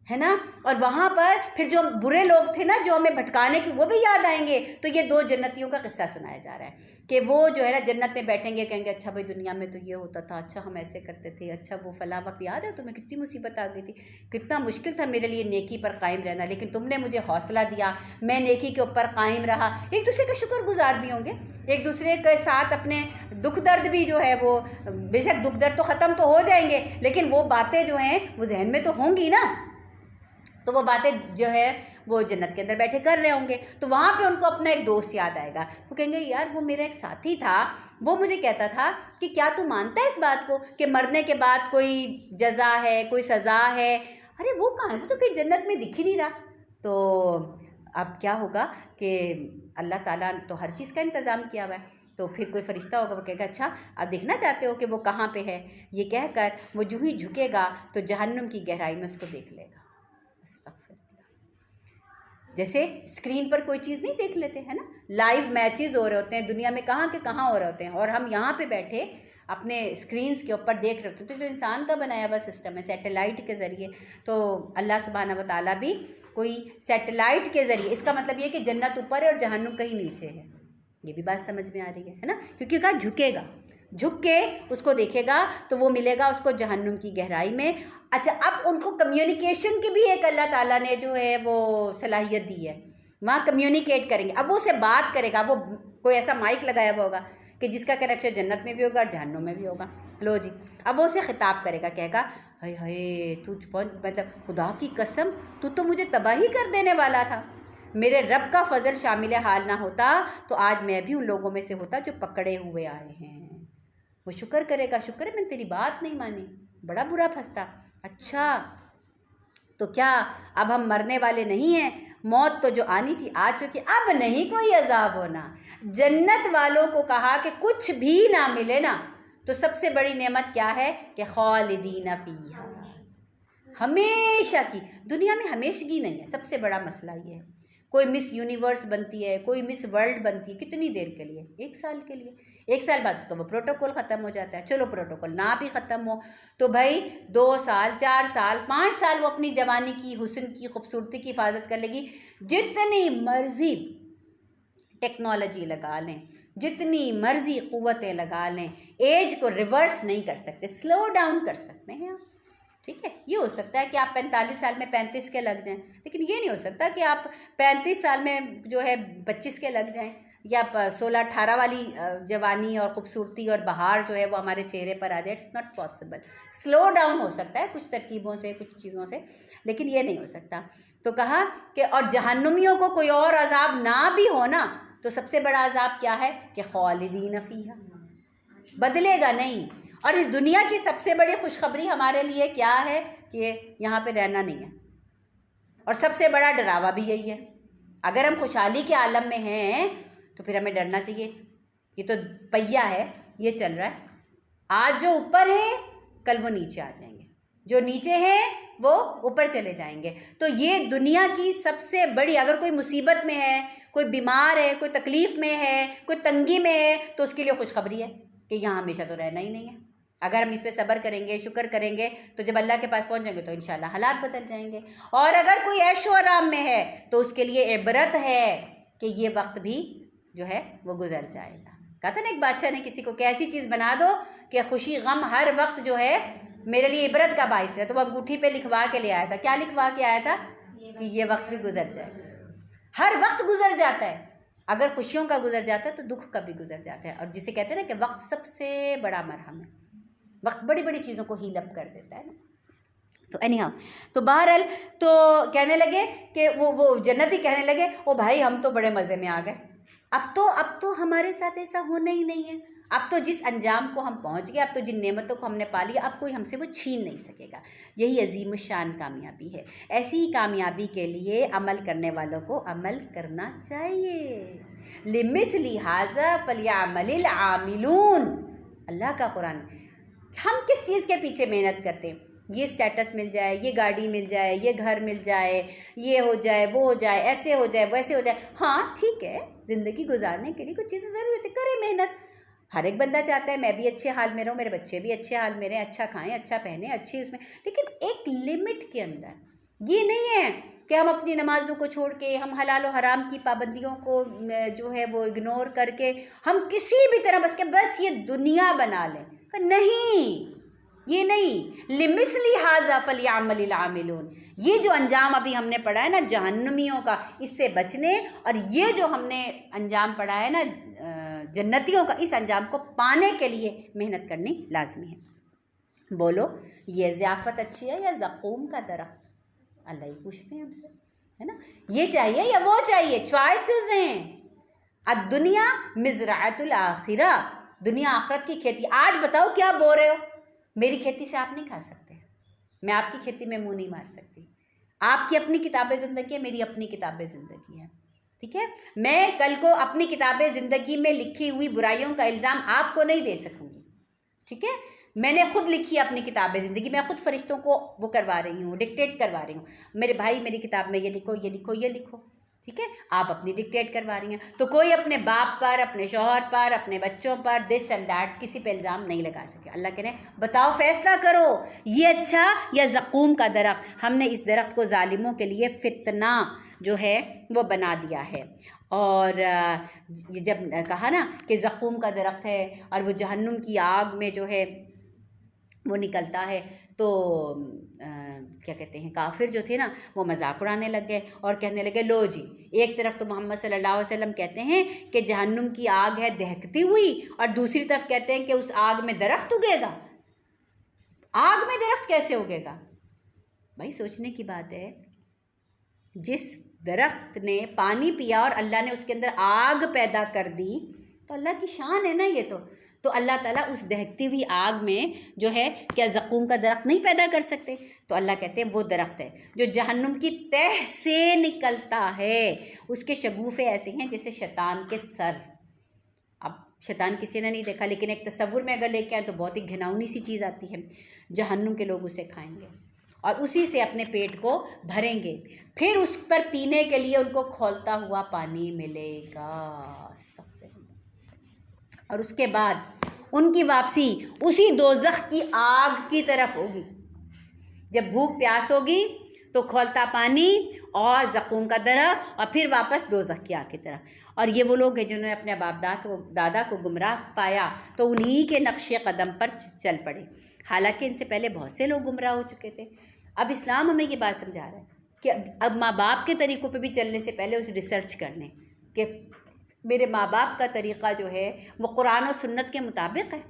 Speaker 1: है ना। और वहाँ पर फिर जो बुरे लोग थे ना, जो हमें भटकाने की, वो भी याद आएंगे। तो ये दो जन्नतियों का किस्सा सुनाया जा रहा है कि वो जो है ना जन्नत में बैठेंगे, कहेंगे अच्छा भाई दुनिया में तो ये होता था, अच्छा हम ऐसे करते थे, अच्छा वो फला वक्त याद है तुम्हें, कितनी मुसीबत आ गई थी, कितना मुश्किल था मेरे लिए नेकी पर कायम रहना, लेकिन तुमने मुझे हौसला दिया, मैं नेकी के ऊपर कायम रहा। एक दूसरे के शुक्रगुजार भी होंगे, एक दूसरे के साथ अपने दुख दर्द भी जो है वो, बेशक दुख दर्द तो ख़त्म तो हो जाएंगे, लेकिन वो बातें जो हैं वो जहन में तो होंगी ना, तो वो बातें जो है वो जन्नत के अंदर बैठे कर रहे होंगे। तो वहाँ पे उनको अपना एक दोस्त याद आएगा, वो कहेंगे यार वो मेरा एक साथी था, वो मुझे कहता था कि क्या तू मानता है इस बात को कि मरने के बाद कोई जज़ा है, कोई सज़ा है? अरे वो कहाँ है, वो तो कहीं जन्नत में दिख ही नहीं रहा। तो अब क्या होगा कि अल्लाह ताला तो हर चीज़ का इंतज़ाम किया हुआ है, तो फिर कोई फरिश्ता होगा, वो कहेगा अच्छा आप देखना चाहते हो कि वो कहाँ पे है? ये कहकर वो जो ही झुकेगा तो जहन्नुम की गहराई में उसको देख लेगा। जैसे स्क्रीन पर कोई चीज़ नहीं देख लेते हैं ना, लाइव मैचेस हो रहे होते हैं दुनिया में, कहाँ के कहाँ हो रहे होते हैं, और हम यहाँ पे बैठे अपने स्क्रीन्स के ऊपर देख रहे होते हैं। तो जो इंसान का बनाया हुआ सिस्टम है सैटेलाइट के ज़रिए, तो अल्लाह सुब्हाना व तआला भी कोई सैटेलाइट के ज़रिए, इसका मतलब ये कि जन्नत ऊपर है और जहन्नुम कहीं नीचे है, ये भी बात समझ में आ रही है ना, क्योंकि कहा झुकेगा, झुक के उसको देखेगा तो वो मिलेगा उसको जहन्नुम की गहराई में। अच्छा, अब उनको कम्युनिकेशन की भी एक अल्लाह ताला ने जो है वो सलाहियत दी है, वहाँ कम्युनिकेट करेंगे। अब वो उससे बात करेगा, वो कोई ऐसा माइक लगाया हुआ होगा कि जिसका कनेक्शन जन्नत में भी होगा और जहन्नुम में भी होगा। लो जी, अब वो उसे खिताब करेगा, कहेगा हाय हाय तू मतलब खुदा की कसम तू तो मुझे तबाही कर देने वाला था, मेरे रब का फजल शामिल हाल ना होता तो आज मैं भी उन लोगों में से होता जो पकड़े हुए आए हैं। वो शुक्र करेगा, शुक्र है मैंने तेरी बात नहीं मानी, बड़ा बुरा फंसता। अच्छा तो क्या अब हम मरने वाले नहीं हैं? मौत तो जो आनी थी आ चुकी, अब नहीं कोई अजाब होना। जन्नत वालों को कहा कि कुछ भी ना मिले ना, तो सबसे बड़ी नेमत क्या है कि खालिदीन फीहा, हमेशा की। दुनिया में हमेशगी नहीं है, सबसे बड़ा मसला ये है। कोई मिस यूनिवर्स बनती है, कोई मिस वर्ल्ड बनती है, कितनी देर के लिए? 1 साल के लिए। 1 साल बाद उसका वो प्रोटोकॉल ख़त्म हो जाता है। चलो प्रोटोकॉल ना भी ख़त्म हो तो भाई 2 साल 4 साल 5 साल वो अपनी जवानी की, हुस्न की, खूबसूरती की हिफाजत कर लेगी। जितनी मर्जी टेक्नोलॉजी लगा लें, जितनी मर्जी क़ुव्वतें लगा लें, एज को रिवर्स नहीं कर सकते, स्लो डाउन कर सकते हैं आप। ठीक है, ये हो सकता है कि आप 45 साल में 35 के लग जाएं, लेकिन ये नहीं हो सकता कि आप 35 साल में जो है 25 के लग जाएं, या 16-18 वाली जवानी और ख़ूबसूरती और बहार जो है वो हमारे चेहरे पर आ जाए। It's not possible. Slow down हो सकता है कुछ तरकीबों से, कुछ चीज़ों से, लेकिन ये नहीं हो सकता। तो कहा कि और जहन्नुमियों को कोई और अजाब ना भी हो ना, तो सबसे बड़ा अजाब क्या है कि खालिदीन फीहा, बदलेगा नहीं। और इस दुनिया की सबसे बड़ी खुशखबरी हमारे लिए क्या है कि यहाँ पे रहना नहीं है, और सबसे बड़ा डरावा भी यही है। अगर हम खुशहाली के आलम में हैं तो फिर हमें डरना चाहिए। ये तो पहिया है, ये चल रहा है, आज जो ऊपर है कल वो नीचे आ जाएंगे, जो नीचे हैं वो ऊपर चले जाएंगे। तो ये दुनिया की सबसे बड़ी, अगर कोई मुसीबत में है, कोई बीमार है, कोई तकलीफ़ में है, कोई तंगी में है, तो उसके लिए खुशखबरी है कि यहाँ हमेशा तो रहना ही नहीं है। अगर हम इस पे सब्र करेंगे, शुक्र करेंगे, तो जब अल्लाह के पास पहुँचेंगे तो इंशाल्लाह हालात बदल जाएंगे। और अगर कोई ऐशो आराम में है तो उसके लिए इबरत है कि ये वक्त भी जो है वो गुजर जाएगा। कहा था ना एक बादशाह ने किसी को कि ऐसी चीज़ बना दो कि खुशी गम हर वक्त जो है मेरे लिए इबरत का बाइस है। तो वो अंगूठी पे लिखवा के ले आया था। क्या लिखवा के आया था? कि ये वक्त भी गुजर जाए। हर वक्त गुजर जाता है, अगर खुशियों का गुजर जाता है तो दुख का भी गुजर जाता है। और जिसे कहते हैं ना कि वक्त सबसे बड़ा मरहम है, वक्त बड़ी बड़ी चीज़ों को हील अप कर देता है ना। तो एनीहाउ, तो बहरहाल तो कहने लगे कि वो जन्नती कहने लगे, ओ भाई हम तो बड़े मज़े में आ गए, अब तो हमारे साथ ऐसा होना ही नहीं है। अब तो जिस अंजाम को हम पहुंच गए, अब तो जिन नेमतों को हमने पा लिया, अब कोई हमसे वो छीन नहीं सकेगा। यही अजीम शान कामयाबी है। ऐसी ही कामयाबी के लिए अमल करने वालों को अमल करना चाहिए। लिमिस्ली हाज़ा फलियामलिल आमिलून, अल्लाह का कुरान। हम किस चीज़ के पीछे मेहनत करते हैं? ये स्टेटस मिल जाए, ये गाड़ी मिल जाए, ये घर मिल जाए, ये हो जाए, वो हो जाए, ऐसे हो जाए, वैसे हो जाए। हाँ ठीक है, ज़िंदगी गुजारने के लिए कुछ चीज़ें ज़रूरी होती है, करें मेहनत। हर एक बंदा चाहता है मैं भी अच्छे हाल में रहूँ, मेरे बच्चे भी अच्छे हाल में रहें, अच्छा खाएं, अच्छा पहने, अच्छी उसमें, लेकिन एक लिमिट के अंदर। ये नहीं है कि हम अपनी नमाज़ों को छोड़ के, हम हलाल और हराम की पाबंदियों को जो है वो इग्नोर करके हम किसी भी तरह बस ये दुनिया बना लें। नहीं, ये नहीं। लिमिस्ली हाज़ा फलियामलिल आमिलून, ये जो अंजाम अभी हमने पढ़ा है ना जहन्नमियों का, इससे बचने, और ये जो हमने अंजाम पढ़ा है ना जन्नतियों का, इस अंजाम को पाने के लिए मेहनत करनी लाजमी है। बोलो, ये ज़ियाफ़त अच्छी है या ज़क़ूम का दरख्त? अल्लाह ही पूछते हैं हमसे, है ना। ये चाहिए या वो चाहिए, चॉइसेस हैं। अब दुनिया मिज़राअतुल आखिरा, दुनिया आखिरत की खेती। आज बताओ क्या बोल रहे हो? मेरी खेती से आप नहीं खा सकते, मैं आपकी खेती में मुंह नहीं मार सकती। आपकी अपनी किताबें ज़िंदगी है, मेरी अपनी किताबें ज़िंदगी है, ठीक है। मैं कल को अपनी किताबें ज़िंदगी में लिखी हुई बुराइयों का इल्ज़ाम आपको नहीं दे सकूँगी, ठीक है। मैंने खुद लिखी अपनी किताबें ज़िंदगी, मैं खुद फरिश्तों को वो करवा रही हूँ, डिक्टेट करवा रही हूँ, मेरे भाई मेरी किताब में ये लिखो, ये लिखो, ये लिखो, ठीक है। आप अपनी डिक्टेट करवा रही हैं। तो कोई अपने बाप पर, अपने शौहर पर, अपने बच्चों पर दिस एंड दैट किसी पे इल्ज़ाम नहीं लगा सके। अल्लाह कह रहे हैं बताओ फैसला करो, ये अच्छा या ज़क़ूम का दरख्त। हमने इस दरख्त को ज़ालिमों के लिए फितना जो है वो बना दिया है। और जब कहा ना कि ज़क़ूम का दरख्त है और वो जहन्नुम की आग में जो है वो निकलता है, तो क्या कहते हैं, काफिर जो थे ना वो मजाक उड़ाने लग गए और कहने लगे, लो जी, एक तरफ तो मोहम्मद सल्लल्लाहु अलैहि वसल्लम कहते हैं कि जहन्नुम की आग है दहकती हुई, और दूसरी तरफ कहते हैं कि उस आग में दरख्त उगेगा। आग में दरख्त कैसे उगेगा? भाई सोचने की बात है। जिस दरख्त ने पानी पिया और अल्लाह ने उसके अंदर आग पैदा कर दी, तो अल्लाह की शान है ना ये। तो अल्लाह ताला उस दहकती हुई आग में जो है क्या ज़क़ूम का दरख्त नहीं पैदा कर सकते? तो अल्लाह कहते हैं वो दरख्त है जो जहन्नुम की तह से निकलता है। उसके शगुफ़े ऐसे हैं जैसे शैतान के सर। अब शैतान किसी ने नहीं देखा, लेकिन एक तसव्वुर में अगर लेके आए तो बहुत ही घिनौनी सी चीज़ आती है। जहन्नुम के लोग उसे खाएंगे और उसी से अपने पेट को भरेंगे, फिर उस पर पीने के लिए उनको खौलता हुआ पानी मिलेगा, और उसके बाद उनकी वापसी उसी दोज़ख की आग की तरफ होगी। जब भूख प्यास होगी तो खौलता पानी और ज़क़ूम का दरख्त, और फिर वापस दोज़ख की आग की तरफ। और ये वो लोग हैं जिन्होंने अपने बाप दादा को गुमराह पाया, तो उन्हीं के नक्शे कदम पर चल पड़े। हालांकि इनसे पहले बहुत से लोग गुमराह हो चुके थे। अब इस्लाम हमें ये बात समझा रहा है कि अब माँ बाप के तरीक़ों पे भी चलने से पहले उसे रिसर्च कर लें कि मेरे माँ बाप का तरीक़ा जो है वो कुरान और सुन्नत के मुताबिक है।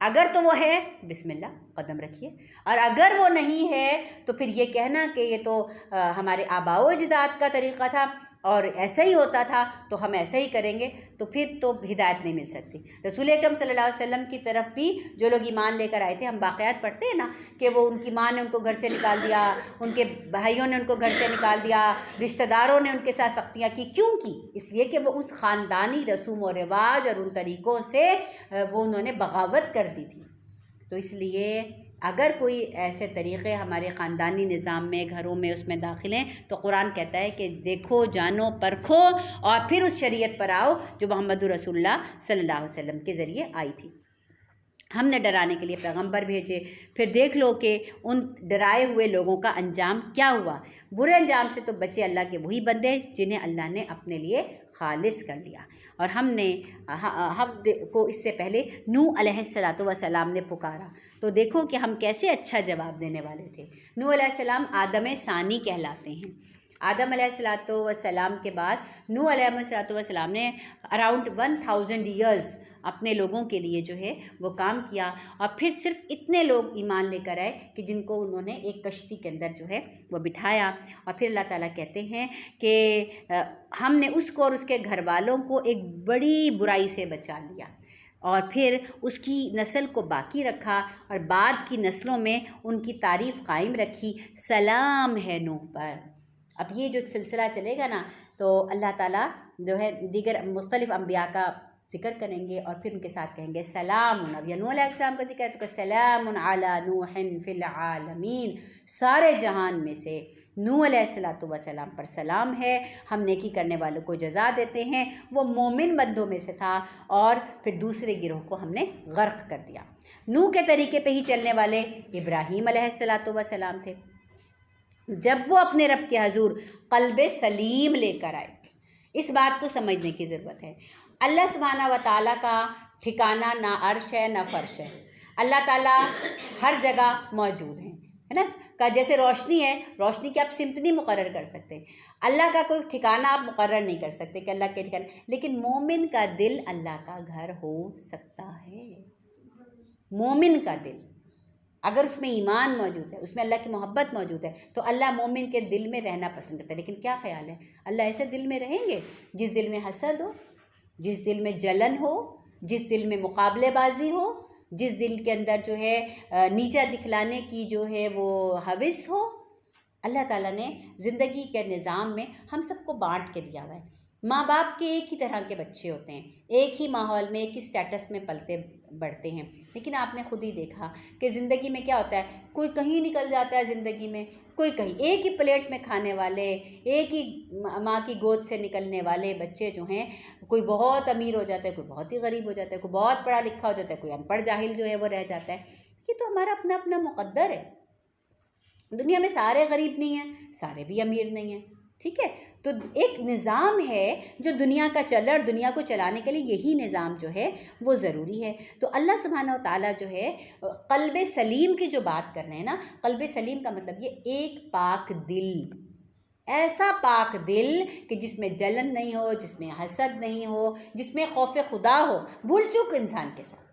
Speaker 1: अगर तो वो है, बिस्मिल्लाह कदम रखिए, और अगर वो नहीं है तो फिर ये कहना कि ये तो हमारे आबाओ अजदाद का तरीक़ा था और ऐसा ही होता था तो हम ऐसा ही करेंगे, तो फिर तो हिदायत नहीं मिल सकती। रसूल अकरम सल्लल्लाहु अलैहि वसल्लम की तरफ भी जो लोग ईमान लेकर आए थे, हम वाक़यात पढ़ते हैं ना कि वो उनकी माँ ने उनको घर से निकाल दिया, उनके भाइयों ने उनको घर से निकाल दिया, रिश्तेदारों ने उनके साथ सख्तियाँ की। क्यों की? इसलिए कि वो उस ख़ानदानी रसूम व रिवाज और उन तरीक़ों से वो उन्होंने बगावत कर दी थी। तो इसलिए अगर कोई ऐसे तरीक़े हमारे ख़ानदानी निज़ाम में, घरों में, उसमें दाखिल हैं, तो कुरान कहता है कि देखो, जानो, परखो और फिर उस शरीयत पर आओ जो मोहम्मद रसूलुल्लाह सल्लल्लाहु अलैहि वसल्लम के ज़रिए आई थी। हमने डराने के लिए पैगंबर भेजे, फिर देख लो कि उन डराए हुए लोगों का अंजाम क्या हुआ। बुरे अंजाम से तो बचे अल्लाह के वही बंदे जिन्हें अल्लाह ने अपने लिए खालिस कर लिया। और हम को इससे पहले नूह अलैहिस्सलातु वस्सलाम ने पुकारा, तो देखो कि हम कैसे अच्छा जवाब देने वाले थे। नूह अलैहिस्सलाम आदम सानी कहलाते हैं। आदम अलैहिस्सलातु वस्सलाम के बाद नूह अलैहिस्सलातु वस्सलाम ने अराउंड 1000 ईयर्स अपने लोगों के लिए जो है वो काम किया, और फिर सिर्फ इतने लोग ईमान लेकर आए कि जिनको उन्होंने एक कश्ती के अंदर जो है वो बिठाया। और फिर अल्लाह ताला कहते हैं कि हमने उसको और उसके घर वालों को एक बड़ी बुराई से बचा लिया, और फिर उसकी नस्ल को बाकी रखा और बाद की नस्लों में उनकी तारीफ़ कायम रखी। सलाम है नूह पर। अब ये जो सिलसिला चलेगा ना, तो अल्लाह ताला जो है दीगर मुख्तलिफ़ अम्बिया का ज़िक्र करेंगे और फिर उनके साथ कहेंगे सलाम। अब नूह अलैहिस्सलाम का जिक्र है तो सलामुन अला नूहिन फिल आलमीन, सारे जहान में से नूह अलैहिस्सलातु वस्सलाम पर सलाम है। हम नेकी करने वालों को जज़ा देते हैं। वो मोमिन बंदों में से था और फिर दूसरे गिरोह को हमने गर्क कर दिया। नूह के तरीके पे ही चलने वाले इब्राहीम अलैहिस्सलातु वस्सलाम थे। जब वो अपने रब के हजूर क़ल्ब सलीम लेकर आए, इस बात को समझने की ज़रूरत है। अल्लाह सुब्हानहू व तआला का ठिकाना ना अर्श है ना फ़र्श है। अल्लाह ताला हर जगह मौजूद है ना। का जैसे रोशनी है, रोशनी की आप सिमत नहीं मुकर्रर कर सकते, अल्लाह का कोई ठिकाना आप मुकर्रर नहीं कर सकते कि अल्लाह के ठिकाना, लेकिन मोमिन का दिल अल्लाह का घर हो सकता है। मोमिन का दिल अगर उसमें ईमान मौजूद है, उसमें अल्लाह की मोहब्बत मौजूद है, तो अल्लाह मोमिन के दिल में रहना पसंद करता है। लेकिन क्या ख्याल है, अल्लाह ऐसे दिल में रहेंगे जिस दिल में हसद हो, जिस दिल में जलन हो, जिस दिल में मुकाबलेबाजी हो, जिस दिल के अंदर जो है नीचा दिखलाने की जो है वो हविस हो। अल्लाह ताला ने ज़िंदगी के निज़ाम में हम सबको बांट के दिया हुआ है। माँ बाप के एक ही तरह के बच्चे होते हैं, एक ही माहौल में, एक ही स्टेटस में पलते बढ़ते हैं। लेकिन आपने खुद ही देखा कि ज़िंदगी में क्या होता है, कोई कहीं निकल जाता है ज़िंदगी में, कोई कहीं। एक ही प्लेट में खाने वाले, एक ही माँ की गोद से निकलने वाले बच्चे जो हैं, कोई बहुत अमीर हो जाता है, कोई बहुत ही गरीब हो जाता है, कोई बहुत पढ़ा लिखा हो जाता है, कोई अनपढ़ जाहिल जो है वो रह जाता है। ये तो हमारा अपना अपना मुक़द्दर है। दुनिया में सारे गरीब नहीं हैं, सारे भी अमीर नहीं हैं, ठीक है। तो एक निज़ाम है जो दुनिया का चल, और दुनिया को चलाने के लिए यही निज़ाम जो है वो ज़रूरी है। तो अल्लाह सुब्हानहू व तआला जो है क़ल्ब सलीम की जो बात कर रहे हैं ना, क़ल्ब सलीम का मतलब ये एक पाक दिल, ऐसा पाक दिल कि जिसमें जलन नहीं हो, जिसमें हसद नहीं हो, जिसमें खौफ खुदा हो। भूल चूक इंसान के साथ है,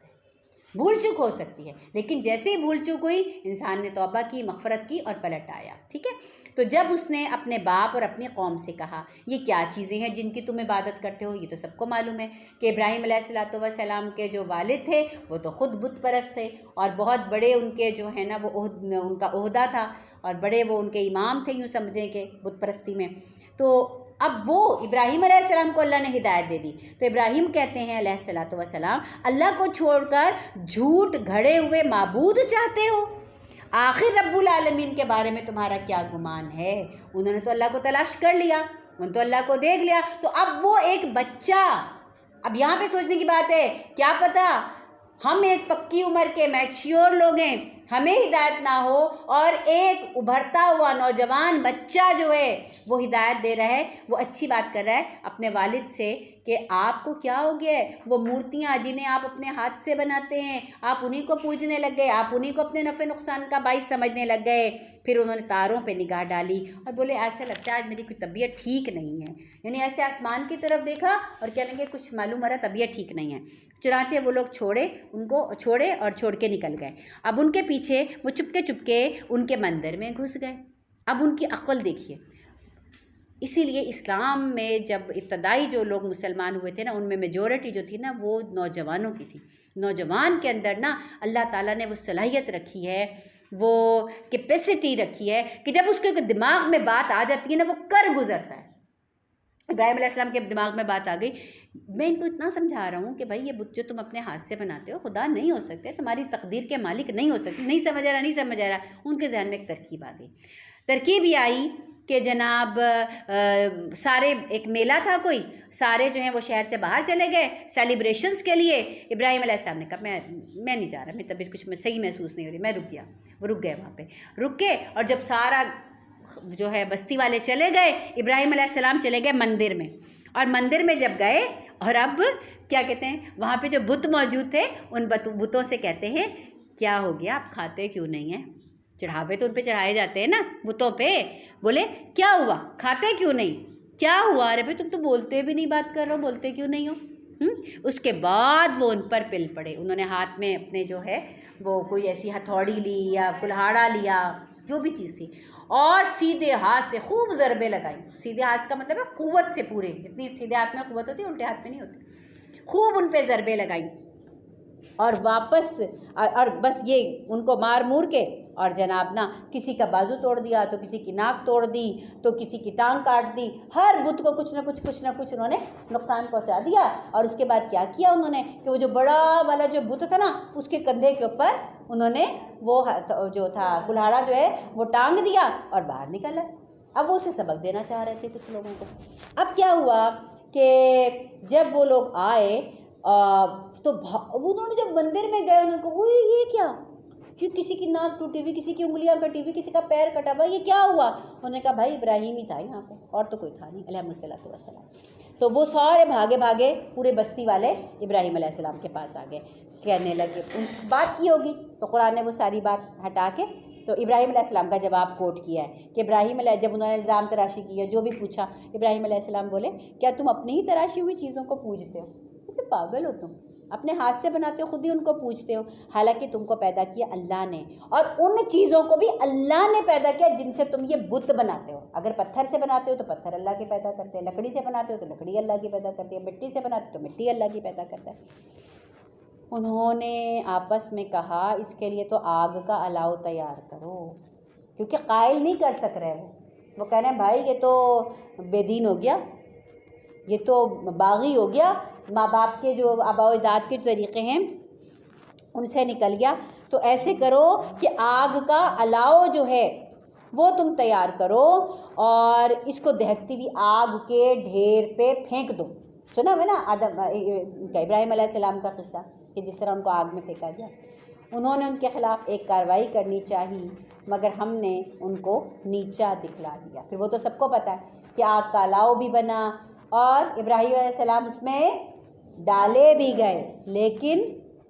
Speaker 1: भूल चूक हो सकती है, लेकिन जैसे ही भूल चूक हुई, इंसान ने तौबा की, मग़फ़रत की और पलट आया, ठीक है। तो जब उसने अपने बाप और अपनी कौम से कहा, ये क्या चीज़ें हैं जिनकी तुम इबादत करते हो, ये तो सबको मालूम है कि इब्राहीम अलैहिस्सलातु वस्सलाम के जो वालिद थे वो तो ख़ुद बुत परस्त थे, और बहुत बड़े उनके जो है ना वो उनका ओहदा था, और बड़े वो उनके इमाम थे, यूँ समझें कि बुत परस्ती में। तो अब वो इब्राहीम अलैहिस्सलाम को अल्लाह ने हिदायत दे दी, तो इब्राहीम कहते हैं अलैहिस्सलातु वस्सलाम, अल्लाह को छोड़कर झूठ घड़े हुए माबूद चाहते हो? आखिर रब्बुल आलमीन के बारे में तुम्हारा क्या गुमान है? उन्होंने तो अल्लाह को तलाश कर लिया, उन्होंने तो अल्लाह को देख लिया, तो अब वो एक बच्चा, अब यहाँ पे सोचने की बात है, क्या पता हम एक पक्की उम्र के मैच्योर लोग हैं, हमें हिदायत ना हो, और एक उभरता हुआ नौजवान बच्चा जो है वो हिदायत दे रहा है, वो अच्छी बात कर रहा है अपने वालिद से कि आपको क्या हो गया है, वो मूर्तियाँ जिन्हें आप अपने हाथ से बनाते हैं, आप उन्हीं को पूजने लग गए, आप उन्हीं को अपने नफ़े नुकसान का बाइस समझने लग गए। फिर उन्होंने तारों पे निगाह डाली और बोले ऐसा लगता है आज मेरी कोई तबीयत ठीक नहीं है, यानी ऐसे आसमान की तरफ देखा और कहने लगे कुछ मालूम हो रहा तबीयत ठीक नहीं है। चुनाचे वो लोग उनको छोड़े और छोड़ के निकल गए। अब उनके पीछे वो चुपके चुपके उनके मंदिर में घुस गए। अब उनकी अक्ल देखिए। इसीलिए इस्लाम में जब इब्तदाई जो लोग मुसलमान हुए थे ना, उनमें मेजॉरिटी जो थी ना वो नौजवानों की थी। नौजवान के अंदर ना अल्लाह ताला ने वो सलाहियत रखी है, वो कैपेसिटी रखी है कि जब उसके दिमाग में बात आ जाती है ना वो कर गुजरता है। इब्राहिम अलैहिस्सलाम के दिमाग में बात आ गई, मैं इनको इतना समझा रहा हूँ कि भाई ये बुत जो तुम अपने हाथ से बनाते हो खुदा नहीं हो सकते, तुम्हारी तकदीर के मालिक नहीं हो सकते, नहीं समझ आ रहा। उनके जहन में एक तरकीब आ गई। तरकीब ये आई कि जनाब सारे, एक मेला था कोई, सारे जो हैं वो शहर से बाहर चले गए सेलिब्रेशंस के लिए। इब्राहिम अलैहिस्सलाम ने कहा मैं नहीं जा रहा, मेरी तबीयत कुछ में सही महसूस नहीं हो रही, मैं रुक गया। वो रुक गए, वहाँ पे रुक के, और जब सारा जो है बस्ती वाले चले गए, इब्राहिम अलैहिस्सलाम चले गए मंदिर में। और मंदिर में जब गए, और अब क्या कहते हैं, वहाँ पे जो बुत मौजूद थे, उन बुतों से कहते हैं, क्या हो गया, आप खाते क्यों नहीं हैं? चढ़ावे तो उन पे चढ़ाए जाते हैं ना बुतों पे। बोले क्या हुआ, खाते क्यों नहीं, क्या हुआ? अरे भाई तुम तो बोलते भी नहीं, बात कर रहे हो, बोलते क्यों नहीं हो? उसके बाद वो उन पर पिल पड़े। उन्होंने हाथ में अपने जो है वो कोई ऐसी हथौड़ी ली या कुल्हाड़ा लिया, जो भी चीज़ थी, और सीधे हाथ से खूब ज़रबे लगाई। सीधे हाथ का मतलब है क़ुव्वत से, पूरे जितनी सीधे हाथ में क़ुव्वत होती है उल्टे हाथ में नहीं होती। खूब उन पे ज़रबे लगाई और वापस, और बस ये उनको मार मूर के, और जनाब ना किसी का बाजू तोड़ दिया, तो किसी की नाक तोड़ दी, तो किसी की टांग काट दी। हर बुत को कुछ ना कुछ उन्होंने नुकसान पहुंचा दिया। और उसके बाद क्या किया उन्होंने कि वो जो बड़ा वाला जो बुत था ना, उसके कंधे के ऊपर उन्होंने वो जो था कुल्हाड़ा जो है वो टांग दिया और बाहर निकल आए। अब वो उसे सबक देना चाह रहे थे कुछ लोगों को। अब क्या हुआ कि जब वो लोग आए तो उन्होंने जब मंदिर में गए, उन्होंने कहा ये क्या, कि किसी की नाक टूटी हुई, किसी की उंगलियां कटी हुई, किसी का पैर कटा हुआ, ये क्या हुआ? उन्होंने कहा भाई इब्राहिम ही था यहाँ पे, और तो कोई था नहीं, अलैहिस्सलातु वस्सलाम। तो वो सारे भागे भागे पूरे बस्ती वाले इब्राहिम अलैहिस्सलाम के पास आ गए, कहने लगे, उन बात की होगी तो कुरान ने वो सारी बात हटा के तो इब्राहिम अलैहिस्सलाम का जवाब कोट किया है कि जब उन्होंने इल्ज़ाम तराशी किया, जो भी पूछा, इब्राहिम अलैहिस्सलाम बोले क्या तुम अपनी ही तराशी हुई चीज़ों को पूजते हो? तो पागल हो तुम, अपने हाथ से बनाते हो, खुद ही उनको पूजते हो। हालांकि तुमको पैदा किया अल्लाह ने, और उन चीज़ों को भी अल्लाह ने पैदा किया जिनसे तुम ये बुत बनाते हो। अगर पत्थर से बनाते हो तो पत्थर अल्लाह के पैदा करते हैं, लकड़ी से बनाते हो तो लकड़ी अल्लाह की पैदा करती है, मिट्टी से बनाते हो तो मिट्टी अल्लाह की पैदा करता है। उन्होंने आपस में कहा इसके लिए तो आग का अलाव तैयार करो, क्योंकि कायल नहीं कर सक रहे वो कह रहे हैं भाई ये तो बेदीन हो गया, ये तो बागी हो गया, माँ बाप के जो आबा-ओ-अजदाद के जो तरीक़े हैं उनसे निकल गया। तो ऐसे करो कि आग का अलाव जो है वो तुम तैयार करो और इसको दहकती हुई आग के ढेर पे फेंक दो। सुना हुआ ना इब्राहिम अलैहिस्सलाम का किस्सा कि जिस तरह उनको आग में फेंका गया। उन्होंने उनके ख़िलाफ़ एक कार्रवाई करनी चाहिए, मगर हमने उनको नीचा दिखला दिया। फिर वो तो सबको पता है कि आग का अलाव भी बना और इब्राहिम अलैहिस्सलाम उसमें डाले भी गए, लेकिन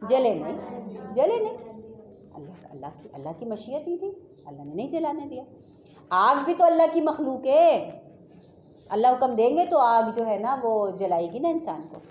Speaker 1: जले नहीं। अल्लाह की मशीयत ही थी, अल्लाह ने नहीं जलाने दिया। आग भी तो अल्लाह की मखलूक है, अल्लाह हुक्म देंगे तो आग जो है ना वो जलाएगी ना इंसान को।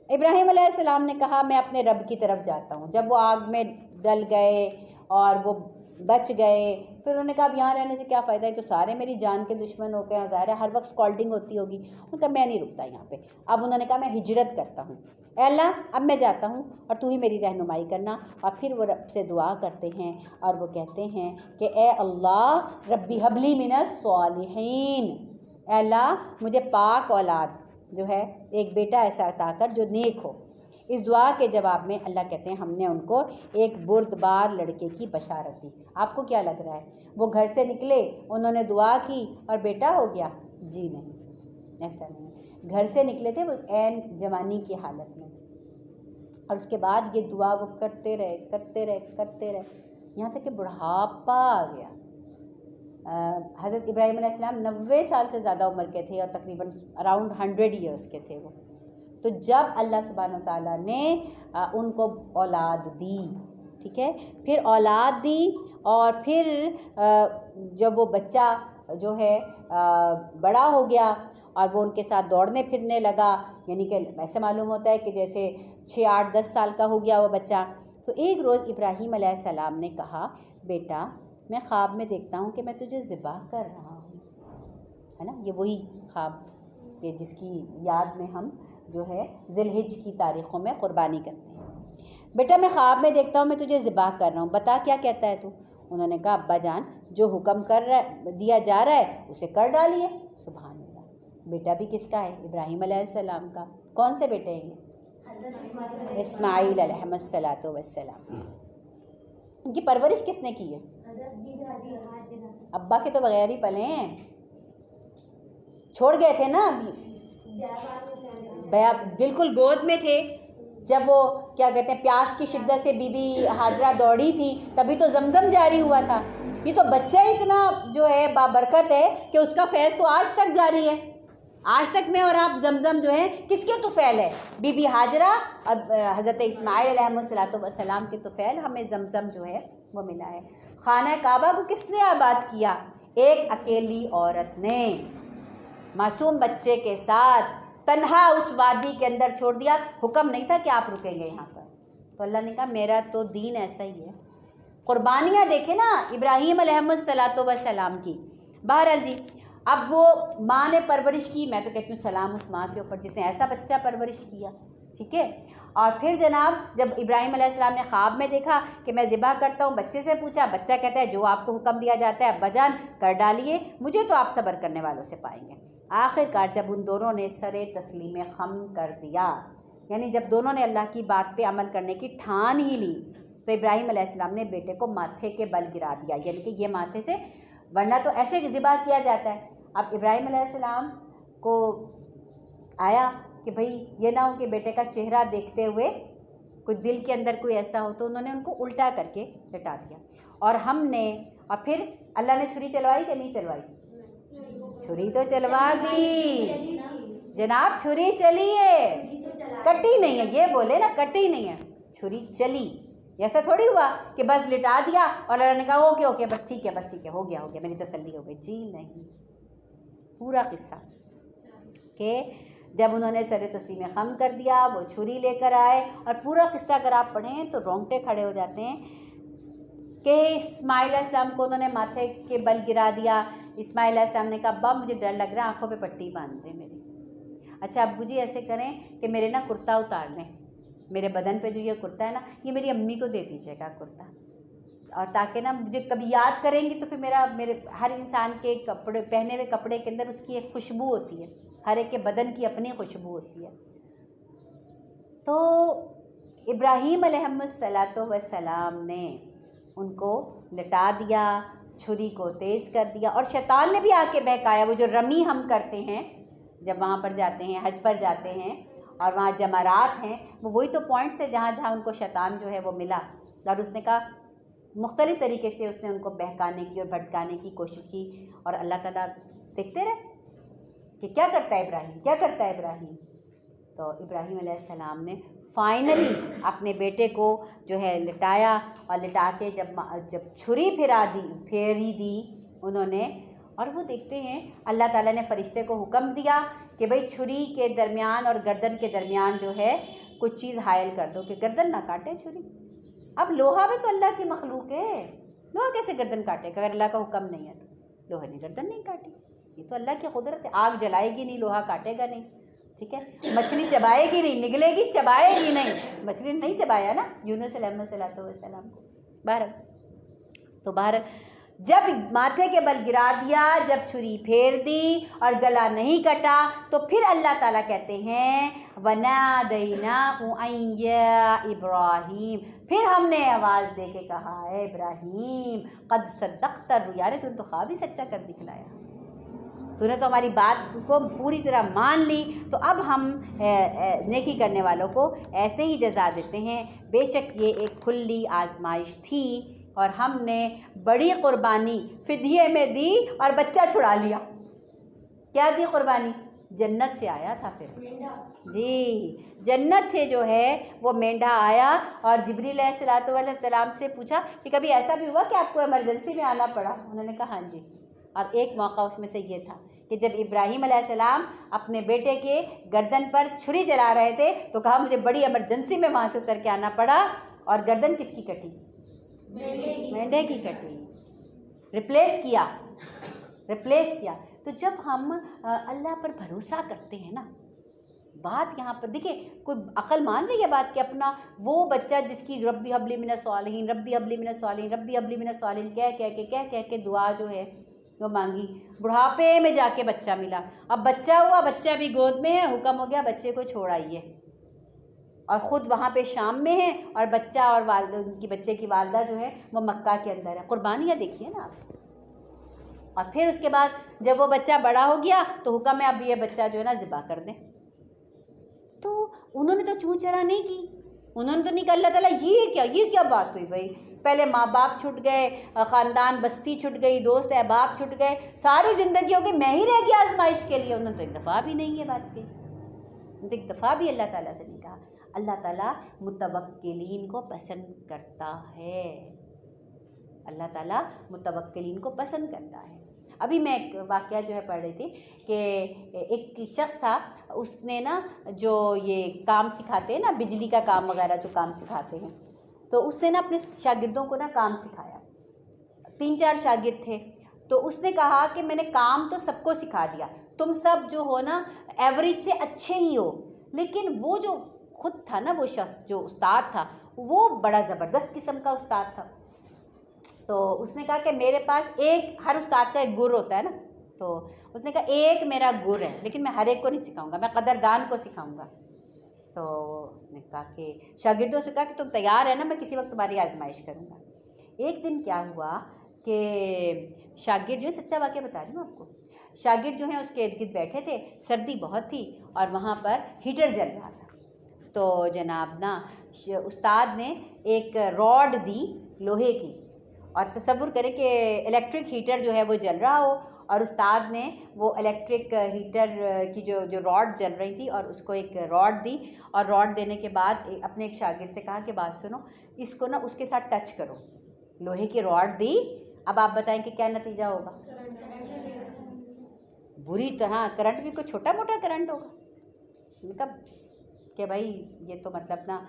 Speaker 1: इब्राहिम अलैहिस्सलाम ने कहा मैं अपने रब की तरफ जाता हूँ। जब वो आग में डल गए और वो बच गए, फिर उन्होंने कहा अब यहाँ रहने से क्या फ़ायदा है, तो सारे मेरी जान के दुश्मन हो गए, ज़ाहिर है हर वक्त स्कॉल्डिंग होती होगी। उन्होंने कहा मैं नहीं रुकता यहाँ पे। अब उन्होंने कहा मैं हिजरत करता हूँ, अल्लाह अब मैं जाता हूँ और तू ही मेरी रहनुमाई करना। और फिर वो रब से दुआ करते हैं और वो कहते हैं कि ए अल्लाह रब्बी हबली मिनस सालिहीन, अल्लाह मुझे पाक औलाद जो है एक बेटा ऐसा अता कर जो नेक हो। इस दुआ के जवाब में अल्लाह कहते हैं हमने उनको एक बुर्दबार लड़के की बशारत दी। आपको क्या लग रहा है वो घर से निकले, उन्होंने दुआ की और बेटा हो गया? जी नहीं, ऐसा नहीं। घर से निकले थे वो ऐन जवानी की हालत में, और उसके बाद ये दुआ वो करते रहे यहाँ तक कि बुढ़ापा आ गया। हज़रत इब्राहिम अलैहिस्सलाम 90 साल से ज़्यादा उम्र के थे और तकरीबन अराउंड 100 ईयर्स के थे वो। तो जब अल्लाह सुब्हानहू तआला ने उनको औलाद दी, ठीक है, फिर औलाद दी और फिर जब वो बच्चा जो है बड़ा हो गया और वो उनके साथ दौड़ने फिरने लगा, यानी कि ऐसे मालूम होता है कि जैसे 6, 8, 10 साल का हो गया वो बच्चा। तो एक रोज़ इब्राहिम अलैहिस्सलाम ने कहा बेटा मैं ख्वाब में देखता हूँ कि मैं तुझे ज़िबा कर रहा हूँ, है ना, ये वही ख्वाब कि जिसकी याद में हम जो है ज़िलहिज की तारीख़ों में क़ुरबानी करते हैं। बेटा मैं ख्वाब में देखता हूँ मैं तुझे ज़िबा कर रहा हूँ, बता क्या कहता है तू? उन्होंने कहा अब्बा जान जो हुक्म दिया जा रहा है उसे कर डालिए। सुभान अल्लाह, बेटा भी किसका है? इब्राहीम अलैहिस्सलाम का। कौन से बेटे हैं ये? इस्माईल अलैहिस्सलातु वस्सलाम। इनकी परवरिश किसने की है? अब्बा के तो बगैर ही पले हैं, छोड़ गए थे ना बया, बिल्कुल गोद में थे जब वो क्या कहते हैं प्यास की शिद्दत से बीबी हाजरा दौड़ी थी, तभी तो जमजम जारी हुआ था। ये तो बच्चा इतना जो है बाबरकत है कि उसका फैज़ तो आज तक जारी है, आज तक में। और आप जमजम जो है किसके तुफ़ैल है? बीबी हाजरा और हज़रत इस्माईल अलैहिस्सलाम के तुफ़ैल हमें जमजम जो है वो मिला है। खाना काबा को किसने आबाद किया? एक अकेली औरत ने मासूम बच्चे के साथ तन्हा उस वादी के अंदर छोड़ दिया। हुक्म नहीं था कि आप रुकेंगे यहाँ पर, तो अल्लाह ने कहा मेरा तो दीन ऐसा ही है। कुर्बानियाँ देखे ना इब्राहीम अलैहिस्सलाम की। बहरहाल जी, अब वो माँ ने परवरिश की, मैं तो कहती हूँ सलाम उस माँ के ऊपर जिसने ऐसा बच्चा परवरिश किया, ठीक है। और फिर जनाब जब इब्राहीम अलैहिस्सलाम ने ख्वाब में देखा कि मैं ज़िबा करता हूँ, बच्चे से पूछा, बच्चा कहता है जो आपको हुक्म दिया जाता है अब्बाजान कर डालिए, मुझे तो आप सब्र करने वालों से पाएंगे। आखिरकार जब उन दोनों ने सरे तस्लीम खम कर दिया, यानी जब दोनों ने अल्लाह की बात पे अमल करने की ठान ही ली, तो इब्राहीम अलैहिस्सलाम ने बेटे को माथे के बल गिरा दिया, यानी कि ये माथे से, वरना तो ऐसे ज़िबा किया जाता है। अब इब्राहीम अलैहिस्सलाम को आया कि भाई ये ना हो कि बेटे का चेहरा देखते हुए कुछ दिल के अंदर कोई ऐसा हो, तो उन्होंने उनको उल्टा करके लटा दिया। और हमने और फिर अल्लाह ने छुरी चलवाई कि नहीं चलवाई? छुरी तो चलवा दी जनाब, छुरी चली है, कटी नहीं है। ये बोले ना कटी नहीं है, छुरी चली। ऐसा थोड़ी हुआ कि बस लिटा दिया और अल्लाह ने कहा ओके ओके बस ठीक है, बस ठीक है, हो गया मेरी तसल्ली हो गई। जी नहीं, पूरा किस्सा कि जब उन्होंने सरे तस्लीम खम कर दिया, वो छुरी लेकर आए, और पूरा किस्सा अगर आप पढ़ें तो रोंगटे खड़े हो जाते हैं कि इस्माईल अलैहिस्सलाम को उन्होंने माथे के बल गिरा दिया। इस्माईल अलैहिस्सलाम ने कहा अब्बा मुझे डर लग रहा है, आँखों पे पट्टी बांध दें मेरी। अच्छा अब्बू जी ऐसे करें कि मेरे ना कुर्ता उतार लें, मेरे बदन पे जो ये कुर्ता है ना, ये मेरी अम्मी को दे दीजिएगा कुर्ता, और ताकि ना मुझे कभी याद करेंगी तो फिर मेरे हर इंसान के कपड़े पहने हुए कपड़े के अंदर उसकी एक खुशबू होती है, हर एक के बदन की अपनी खुशबू होती है। तो इब्राहीम अलैहिस्सलाम ने उनको लिटा दिया, छुरी को तेज़ कर दिया, और शैतान ने भी आके बहकाया। वो जो रमी हम करते हैं जब वहाँ पर जाते हैं, हज पर जाते हैं और वहाँ जमरात हैं, वो वही तो पॉइंट्स थे जहाँ जहाँ उनको शैतान जो है वो मिला, और उसने कहा मुख्तलिफ़ तरीके से उसने उनको बहकाने की और भटकाने की कोशिश की। और अल्लाह ताला देखते रहे कि क्या करता है इब्राहीम, क्या करता है इब्राहीम। तो इब्राहीम अलैहिस्सलाम ने फाइनली अपने बेटे को जो है लिटाया, और लिटा के जब छुरी फेरी दी उन्होंने, और वो देखते हैं अल्लाह ताला ने फ़रिश्ते को हुक्म दिया कि भाई छुरी के दरमियान और गर्दन के दरमियान जो है कुछ चीज़ हायल कर दो कि गर्दन ना काटे छुरी। अब लोहा भी तो अल्लाह की मखलूक है, लोहा कैसे गर्दन काटेगा? अगर अल्लाह का हुक्म नहीं है तो लोहे ने गर्दन नहीं काटी, ये तो अल्लाह की कुदरत है। आग जलाएगी नहीं, लोहा काटेगा नहीं, ठीक है। मछली चबाएगी नहीं, निगलेगी, चबाएगी नहीं। मछली नहीं चबाया ना यूनुस अलैहिस्सलाम को। बाहर जब माथे के बल गिरा दिया, जब छुरी फेर दी और गला नहीं कटा, तो फिर अल्लाह ताला कहते हैं वनादैनाहु अय्या इब्राहीम, फिर हमने आवाज़ दे के कहा है इब्राहीम कद सद्दक़्ता रुया, तुमने तो ख्वाब ही सच्चा कर दिखलाया, तूने तो हमारी बात को पूरी तरह मान ली, तो अब हम नेकी करने वालों को ऐसे ही जज़ा देते हैं। बेशक ये एक खुली आजमाइश थी और हमने बड़ी क़ुरबानी फ़िदिये में दी और बच्चा छुड़ा लिया। क्या दी क़ुरबानी? जन्नत से आया था फिर जी, जन्नत से जो है वो मेंढा आया, और जिब्रील अलैहिस्सलाम से पूछा कि कभी ऐसा भी हुआ कि आपको इमरजेंसी में आना पड़ा? उन्होंने कहा हाँ जी। और एक मौका उसमें से ये था कि जब इब्राहीम अलैहिस्सलाम अपने बेटे के गर्दन पर छुरी चला रहे थे, तो कहा मुझे बड़ी इमरजेंसी में वहाँ से उतर के आना पड़ा, और गर्दन किसकी कटी? मेंढे की कटी, रिप्लेस किया। तो जब हम अल्लाह पर भरोसा करते हैं ना, बात यहाँ पर देखिए, कोई अक्ल मान रही है बात कि अपना वो बच्चा जिसकी रब्बी हबली मिनस सालिहीन, रब्बी हबली मिनस सालिहीन, रब्बी हबली मिनस सालिहीन कह के दुआ जो है वो मांगी, बुढ़ापे में जाके बच्चा मिला। अब बच्चा हुआ, बच्चा भी गोद में है, हुक्म हो गया बच्चे को छोड़ आइए, और ख़ुद वहाँ पे शाम में है, और बच्चा और वालिदा, उनकी बच्चे की वालिदा जो है वो मक्का के अंदर है। कुर्बानियाँ देखिए ना आप। और फिर उसके बाद जब वो बच्चा बड़ा हो गया तो हुक्म है अब ये बच्चा जो है ना ज़िबा कर दें। तो उन्होंने तो चूँ चरा नहीं की, उन्होंने तो नहीं कहा अल्लाह ताला ये क्या बात हुई भाई। पहले माँ बाप छूट गए, ख़ानदान बस्ती छूट गई, दोस्त अहबाब छूट गए, सारी ज़िंदगी हो गई, मैं ही रह गया आजमाइश के लिए। उन्होंने तो एक दफ़ा भी नहीं ये बात कही, तो एक दफ़ा भी अल्लाह ताला से नहीं कहा। अल्लाह ताला मुतवक्किलीन को पसंद करता है, अल्लाह ताला मुतवक्किलीन को पसंद करता है। अभी मैं एक वाक़या जो है पढ़ रही थी कि एक शख्स था, उसने ना जो ये काम सिखाते हैं ना, बिजली का काम वगैरह जो काम सिखाते हैं, तो उसने ना अपने शागिर्दों को ना काम सिखाया। 3-4 शागिर्द थे, तो उसने कहा कि मैंने काम तो सबको सिखा दिया, तुम सब जो हो ना एवरेज से अच्छे ही हो, लेकिन वो जो खुद था ना, वो शख्स जो उस्ताद था, वो बड़ा ज़बरदस्त किस्म का उस्ताद था। तो उसने कहा कि मेरे पास हर उस्ताद का एक गुर होता है ना, तो उसने कहा एक मेरा गुर है, लेकिन मैं हर एक को नहीं सिखाऊंगा, मैं कदरदान को सिखाऊंगा। तो उसने कहा कि शागिर्दों से कहा कि तुम तैयार है ना, मैं किसी वक्त तुम्हारी आजमाइश करूँगा। एक दिन क्या हुआ कि शागिर्द जो है, सच्चा वाक़या बता रही हूँ आपको, शागिर्द जो हैं उसके इर्द गिर्द बैठे थे, सर्दी बहुत थी और वहाँ पर हीटर जल रहा था। तो जनाब ना उस्ताद ने एक रॉड दी लोहे की, और तसव्वुर करें कि इलेक्ट्रिक हीटर जो है वो जल रहा हो, और उस्ताद ने वो इलेक्ट्रिक हीटर की जो रॉड जल रही थी और उसको एक रॉड दी, और रॉड देने के बाद अपने एक शागिर्द से कहा कि बात सुनो, इसको ना उसके साथ टच करो। लोहे की रॉड दी, अब आप बताएं कि क्या नतीजा होगा? बुरी तरह करंट, भी कोई छोटा मोटा करंट होगा? मतलब कि भाई ये तो मतलब ना,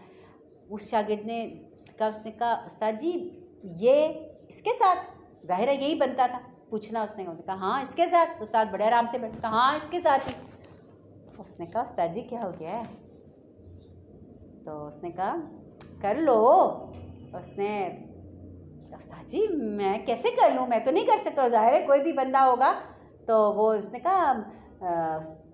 Speaker 1: उस शागिर्द ने कहा, उसने कहा उस्ताद जी ये इसके साथ, ज़ाहिर है यही बनता था पूछना। उसने कहा हाँ इसके साथ। उस्ताद बड़े आराम से बैठे, कहा हाँ इसके साथ ही। उसने कहा उस्ताद जी क्या हो गया है? तो उसने कहा कर लो। उसने, उस्ताद जी मैं कैसे कर लूँ, मैं तो नहीं कर सकता। ज़ाहिर है कोई भी बंदा होगा तो वो, उसने कहा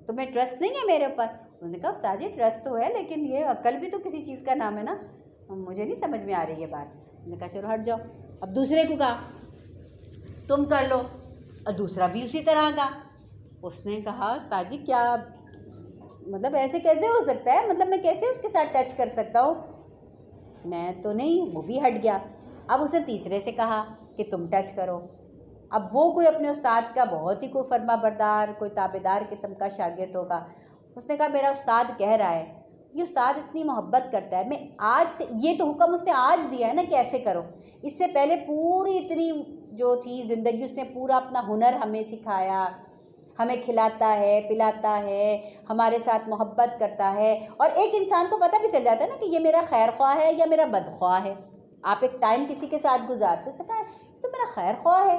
Speaker 1: तुम्हें ट्रस्ट नहीं है मेरे ऊपर? उसने कहा उस्ताद जी ट्रस्ट तो है, लेकिन ये अक्ल भी तो किसी चीज़ का नाम है ना, मुझे नहीं समझ में आ रही है बात। उसने कहा चलो हट जाओ। अब दूसरे को कहा तुम कर लो, और दूसरा भी उसी तरह का। उसने कहा उस्ताद जी क्या, मतलब ऐसे कैसे हो सकता है, मतलब मैं कैसे उसके साथ टच कर सकता हूँ, मैं तो नहीं। वो भी हट गया। अब उसने तीसरे से कहा कि तुम टच करो। अब वो कोई अपने उस्ताद का बहुत ही कोई फर्मा बरदार, कोई ताबेदार किस्म का शागिर्द होगा। उसने कहा मेरा उस्ताद कह रहा है, ये उस्ताद इतनी मोहब्बत करता है, मैं आज से, ये तो हुक्म उसने आज दिया है ना कैसे करो, इससे पहले पूरी इतनी जो थी ज़िंदगी उसने पूरा अपना हुनर हमें सिखाया, हमें खिलाता है, पिलाता है, हमारे साथ मोहब्बत करता है। और एक इंसान को पता भी चल जाता है ना कि ये मेरा खैर ख्वाह है या मेरा बदख्वाह है। आप एक टाइम किसी के साथ गुजारते, उसने कहा तो मेरा खैर ख्वाह है,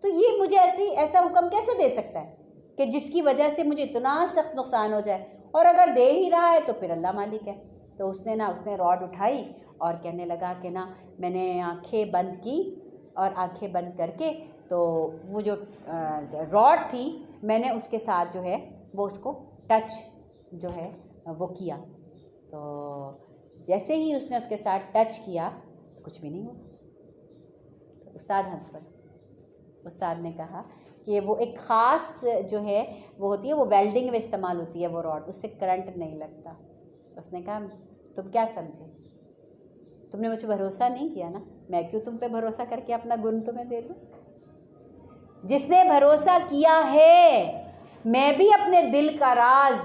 Speaker 1: तो ये मुझे ऐसा हुक्म कैसे दे सकता है कि जिसकी वजह से मुझे इतना सख्त नुकसान हो जाए, और अगर दे ही रहा है तो फिर अल्लाह मालिक है। तो उसने रॉड उठाई और कहने लगा कि ना मैंने आंखें बंद की, और आंखें बंद करके तो वो जो रॉड थी मैंने उसके साथ जो है वो उसको टच जो है वो किया। तो जैसे ही उसने उसके साथ टच किया तो कुछ भी नहीं हुआ। तो उस्ताद हंस पड़े। उस्ताद ने कहा कि वो एक ख़ास जो है वो होती है, वो वेल्डिंग में इस्तेमाल होती है वो रॉड, उससे करंट नहीं लगता। उसने कहा तुम क्या समझे, तुमने मुझ पर भरोसा नहीं किया ना, मैं क्यों तुम पे भरोसा करके अपना गुण तुम्हें दे दूँ? जिसने भरोसा किया है, मैं भी अपने दिल का राज,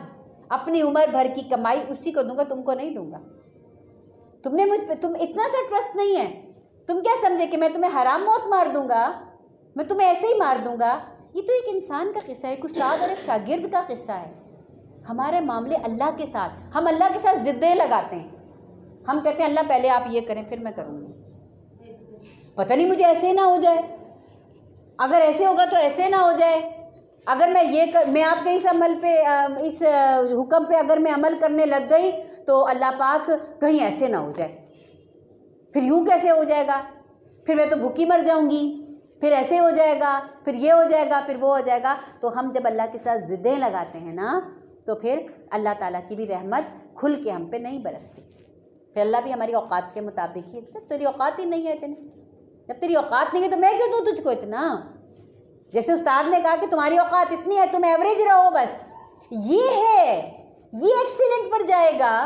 Speaker 1: अपनी उम्र भर की कमाई उसी को दूंगा, तुमको नहीं दूंगा। तुमने मुझ पे, तुम इतना सा ट्रस्ट नहीं है, तुम क्या समझे कि मैं तुम्हें हराम मौत मार दूंगा, मैं तुम्हें ऐसे ही मार दूंगा? ये तो एक इंसान का किस्सा है, एक उस्ताद और एक शागिर्द का किस्सा है। हमारे मामले अल्लाह के साथ, हम अल्लाह के साथ ज़िद्दें लगाते हैं, हम कहते हैं अल्लाह पहले आप ये करें फिर मैं करूँगी, पता नहीं मुझे ऐसे ना हो जाए, अगर ऐसे होगा तो ऐसे ना हो जाए, अगर मैं आपके इस अमल पे, इस हुक्म पे अगर मैं अमल करने लग गई तो अल्लाह पाक कहीं ऐसे ना हो जाए, फिर यूँ कैसे हो जाएगा, फिर मैं तो भूखी मर जाऊँगी, फिर ऐसे हो जाएगा, फिर ये हो जाएगा, फिर वो हो जाएगा। तो हम जब अल्लाह के साथ ज़िद्दें लगाते हैं ना, तो फिर अल्लाह ताला की भी रहमत खुल के हम पे नहीं बरसती। फिर अल्लाह भी हमारी औकात के मुताबिक ही, जब तेरी औकात ही नहीं है इतनी, जब तेरी औकात नहीं है तो मैं क्यों दूँ तुझको इतना। जैसे उस्ताद ने कहा कि तुम्हारी औकात इतनी है, तुम एवरेज रहो बस, ये है, ये एक्सीलेंट पर जाएगा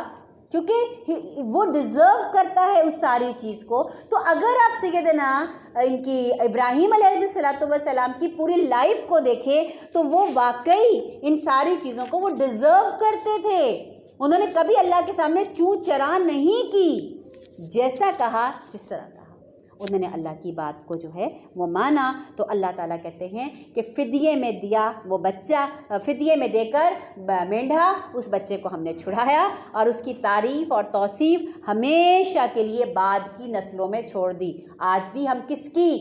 Speaker 1: क्योंकि वो डिज़र्व करता है उस सारी चीज़ को। तो अगर आप सैयदना इनकी इब्राहीम अलैहिस्सलाम की पूरी लाइफ को देखें तो वो वाकई इन सारी चीज़ों को वो डिज़र्व करते थे। उन्होंने कभी अल्लाह के सामने चूं चरा नहीं की, जैसा कहा जिस तरह कहा उन्होंने अल्लाह की बात को जो है वो माना। तो अल्लाह ताला कहते हैं कि फ़िदिये में दिया वो बच्चा, फ़िदिये में देकर मेंढा, उस बच्चे को हमने छुड़ाया और उसकी तारीफ़ और तौसीफ़ हमेशा के लिए बाद की नस्लों में छोड़ दी। आज भी हम किसकी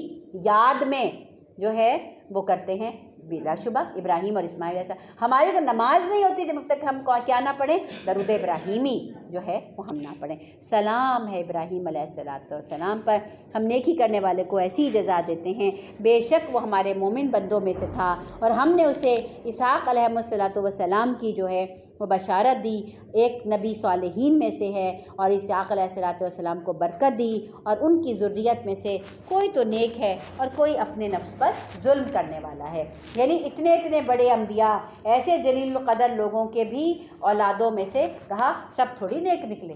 Speaker 1: याद में जो है वो करते हैं, बिलाशुबा इब्राहीम और इस्माइल। ऐसा हमारी तो नमाज नहीं होती जब तक हम क्या ना पढ़ें, दरूद इब्राहीमी जो है वो हम ना पढ़ें। सलाम है इब्राहीम अलैहिस्सलाम पर, हम नेकी करने वाले को ऐसी ही जज़ा देते हैं। बेशक वो हमारे मोमिन बंदों में से था और हमने उसे इसहाक़ अलैहिस्सलाम की जो है वो बशारत दी, एक नबी सालिहीन में से है, और इसहाक़ अलैहिस्सलाम को बरकत दी और उनकी ज़ुर्रियत में से कोई तो नेक है और कोई अपने नफ्स पर जुल्म करने वाला है। यानी इतने इतने बड़े अम्बिया, ऐसे जलील क़दर लोगों के भी औलादों में से कहा सब थोड़ी नेक निकले,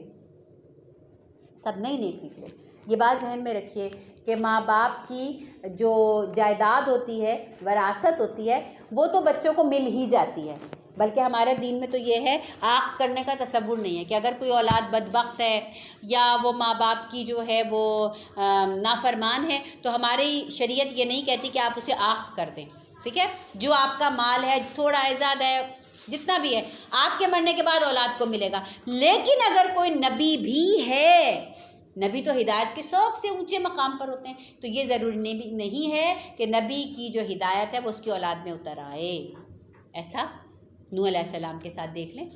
Speaker 1: सब नहीं नेक निकले। ये बात जहन में रखिए कि माँ बाप की जो जायदाद होती है, वरासत होती है, वो तो बच्चों को मिल ही जाती है। बल्कि हमारे दीन में तो ये है, आँख करने का तसव्वुर नहीं है कि अगर कोई औलाद बदबख्त है या वो माँ बाप की जो है वो नाफरमान है, तो हमारी शरीयत ये नहीं कहती कि आप उसे आँख कर दें। ठीक है, जो आपका माल है, थोड़ा है ज़्यादा है, जितना भी है, आपके मरने के बाद औलाद को मिलेगा। लेकिन अगर कोई नबी भी है, नबी तो हिदायत के सबसे ऊंचे मकाम पर होते हैं, तो ये ज़रूरी नहीं है कि नबी की जो हिदायत है वो उसकी औलाद में उतर आए। ऐसा नूह अलैहिस्सलाम के साथ देख लें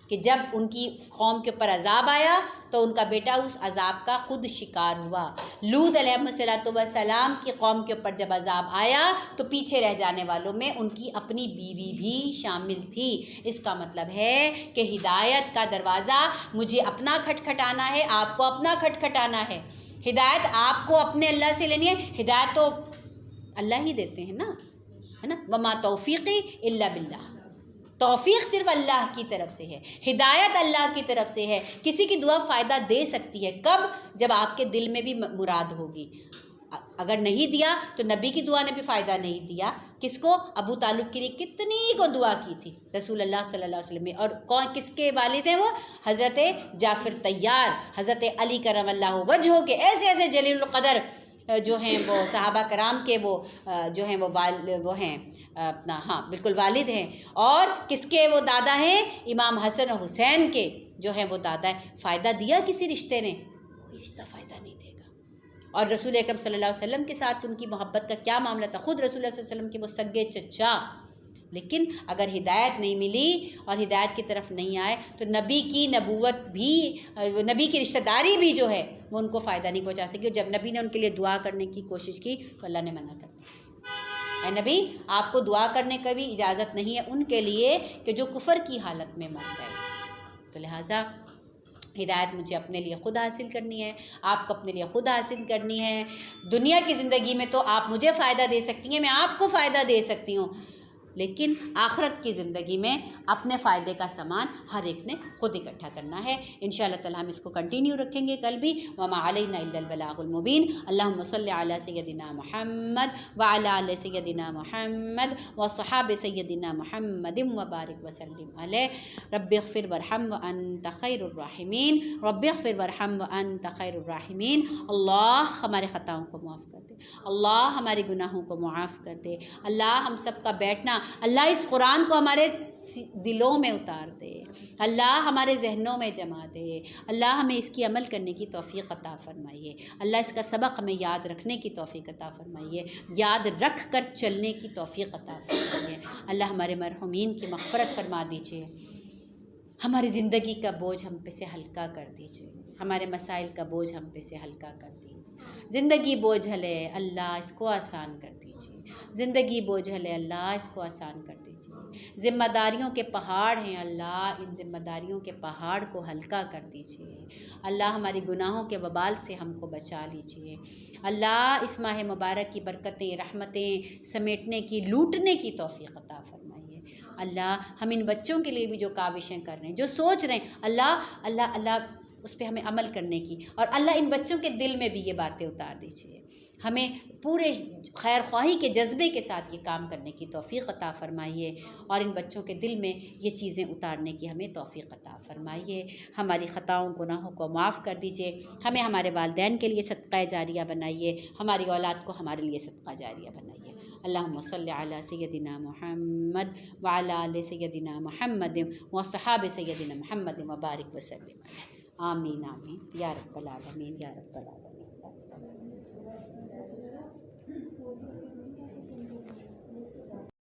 Speaker 1: कि जब उनकी कौम के ऊपर अजाब आया तो उनका बेटा उस अजाब का खुद शिकार हुआ। लूत अलैहिस्सलाम की कौम के ऊपर जब अजाब आया तो पीछे रह जाने वालों में उनकी अपनी बीवी भी शामिल थी। इसका मतलब है कि हिदायत का दरवाज़ा मुझे अपना खटखटाना है, आपको अपना खटखटाना है। हिदायत आपको अपने अल्लाह से लेनी है, हिदायत तो अल्लाह ही देते हैं ना, है ना। वमा तौफ़ीक़ी इल्ला बिल्लाह, तौफ़ीक़ सिर्फ अल्लाह की तरफ से है, हिदायत अल्लाह की तरफ से है। किसी की दुआ फ़ायदा दे सकती है, कब? जब आपके दिल में भी मुराद होगी। अगर नहीं दिया तो नबी की दुआ ने भी फ़ायदा नहीं दिया। किसको? अबू तालिब के लिए कितनी को दुआ की थी रसूलुल्लाह सल्लल्लाहु अलैहि वसल्लम में। और कौन किसके वालिद हैं वो? हज़रत जाफ़र तैयार, हज़रत अली करमल्लाहु वजहो के ऐसे ऐसे जलील क़दर जो हैं वो सहाबा कराम के वो जो हैं वो हैं अपना, हाँ बिल्कुल वालिद हैं। और किसके वो दादा हैं? इमाम हसन और हुसैन के जो हैं वो दादा हैं। फ़ायदा दिया किसी रिश्ते ने? रिश्ता फ़ायदा नहीं देगा। और रसूल अकरम सल्लल्लाहु अलैहि वसल्लम के साथ उनकी मोहब्बत का क्या मामला था? ख़ुद रसूल सल्लल्लाहु अलैहि वसल्लम के वो सगे चचा। लेकिन अगर हिदायत नहीं मिली और हिदायत की तरफ नहीं आए तो नबी की नबूवत भी, नबी की रिश्तेदारी भी जो है वो उनको फ़ायदा नहीं पहुंचा सकी। और जब नबी ने उनके लिए दुआ करने की कोशिश की तो अल्लाह ने मना कर दिया, ऐ नबी आपको दुआ करने का भी इजाज़त नहीं है उनके लिए कि जो कुफ़र की हालत में मर गए। तो लिहाजा हिदायत मुझे अपने लिए ख़ुद हासिल करनी है, आपको अपने लिए ख़ुद हासिल करनी है। दुनिया की ज़िंदगी में तो आप मुझे फ़ायदा दे सकती हैं, मैं आपको फ़ायदा दे सकती हूँ, लेकिन आखिरत की ज़िंदगी में अपने फ़ायदे का सामान हर एक ने ख़ुद इकट्ठा करना है। इंशाअल्लाह ताला हम इसको कंटिन्यू रखेंगे कल भी। वमा अलैना इल्लल बलागुल मुबीन। अल्लाहुम्मा सल्लि अला सय्यदिना मुहम्मद व अला आलि सय्यदिना मुहम्मद व सहाबे सय्यदिना मुहम्मदिन व बारिक व सल्लिम अलैहि। रब्बिग़फ़िर वरहम व अंत खैरुर राहिमीन। रब्बिग़फ़िर वरहम व अंत खैरुर राहिमीन। अल्लाह हमारे ख़ताओं को माफ़ कर दे, अल्लाह हमारे गुनाहों को माफ़ कर दे। अल्लाह हम सब का बैठना, अल्लाह इस कुरान को हमारे दिलों में उतार दे, अल्लाह हमारे जहनों में जमा दे, अल्लाह हमें इसकी अमल करने की तौफ़ीक़ अता फ़रमाइए, अल्लाह इसका सबक हमें याद रखने की तौफ़ीक़ अता फ़रमाइए, याद रख कर चलने की तौफ़ीक़ अता फ़रमाइए। अल्लाह हमारे मरहुमीन की मग़फ़िरत फ़रमा दीजिए, हमारी ज़िंदगी का बोझ हम पे से हल्का कर दीजिए, हमारे मसाइल का बोझ हम पे से हल्का कर दीजिए। ज़िंदगी बोझल है अल्लाह, इसको आसान कर दीजिए। ज़िंदगी बोझल है अल्लाह, इसको आसान कर दीजिए। ज़िम्मेदारियों के पहाड़ हैं अल्लाह, इन ज़िम्मेदारियों के पहाड़ को हल्का कर दीजिए। अल्लाह हमारी गुनाहों के वबाल से हमको बचा लीजिए। अल्लाह इस माह मुबारक की बरकतें, रहमतें समेटने की, लूटने की तौफ़ीक़ अता फरमाइए। अल्लाह हम इन बच्चों के लिए भी जो काविशें कर रहे हैं, जो सोच रहे हैं, अल्लाह अल्लाह अल्लाह उस पर हमें अमल करने की, और अल्लाह इन बच्चों के दिल में भी ये बातें उतार दीजिए। हमें पूरे खैर ख्वाही के जज्बे के साथ ये काम करने की तौफ़ीक़ अता फ़रमाइए, और इन बच्चों के दिल में ये चीज़ें उतारने की हमें तौफ़ीक़ अता फ़रमाइए। हमारी ख़ताओं गुनाहों को माफ़ कर दीजिए। हमें हमारे वालिदैन के लिए सदक़ा जारिया बनाइए, हमारी औलाद को हमारे लिए सदक़ा जारिया बनाइए। अल्लाहुम्मा सल्लि अला सय्यदिना मुहम्मद व अला आलि सय्यदिना मुहम्मद व अस्हाबि सय्यदिना मुहम्मद व बारिक वसल्लिम। आमीन आमीन या रब्बल आलमीन या रब्बल आलमीन।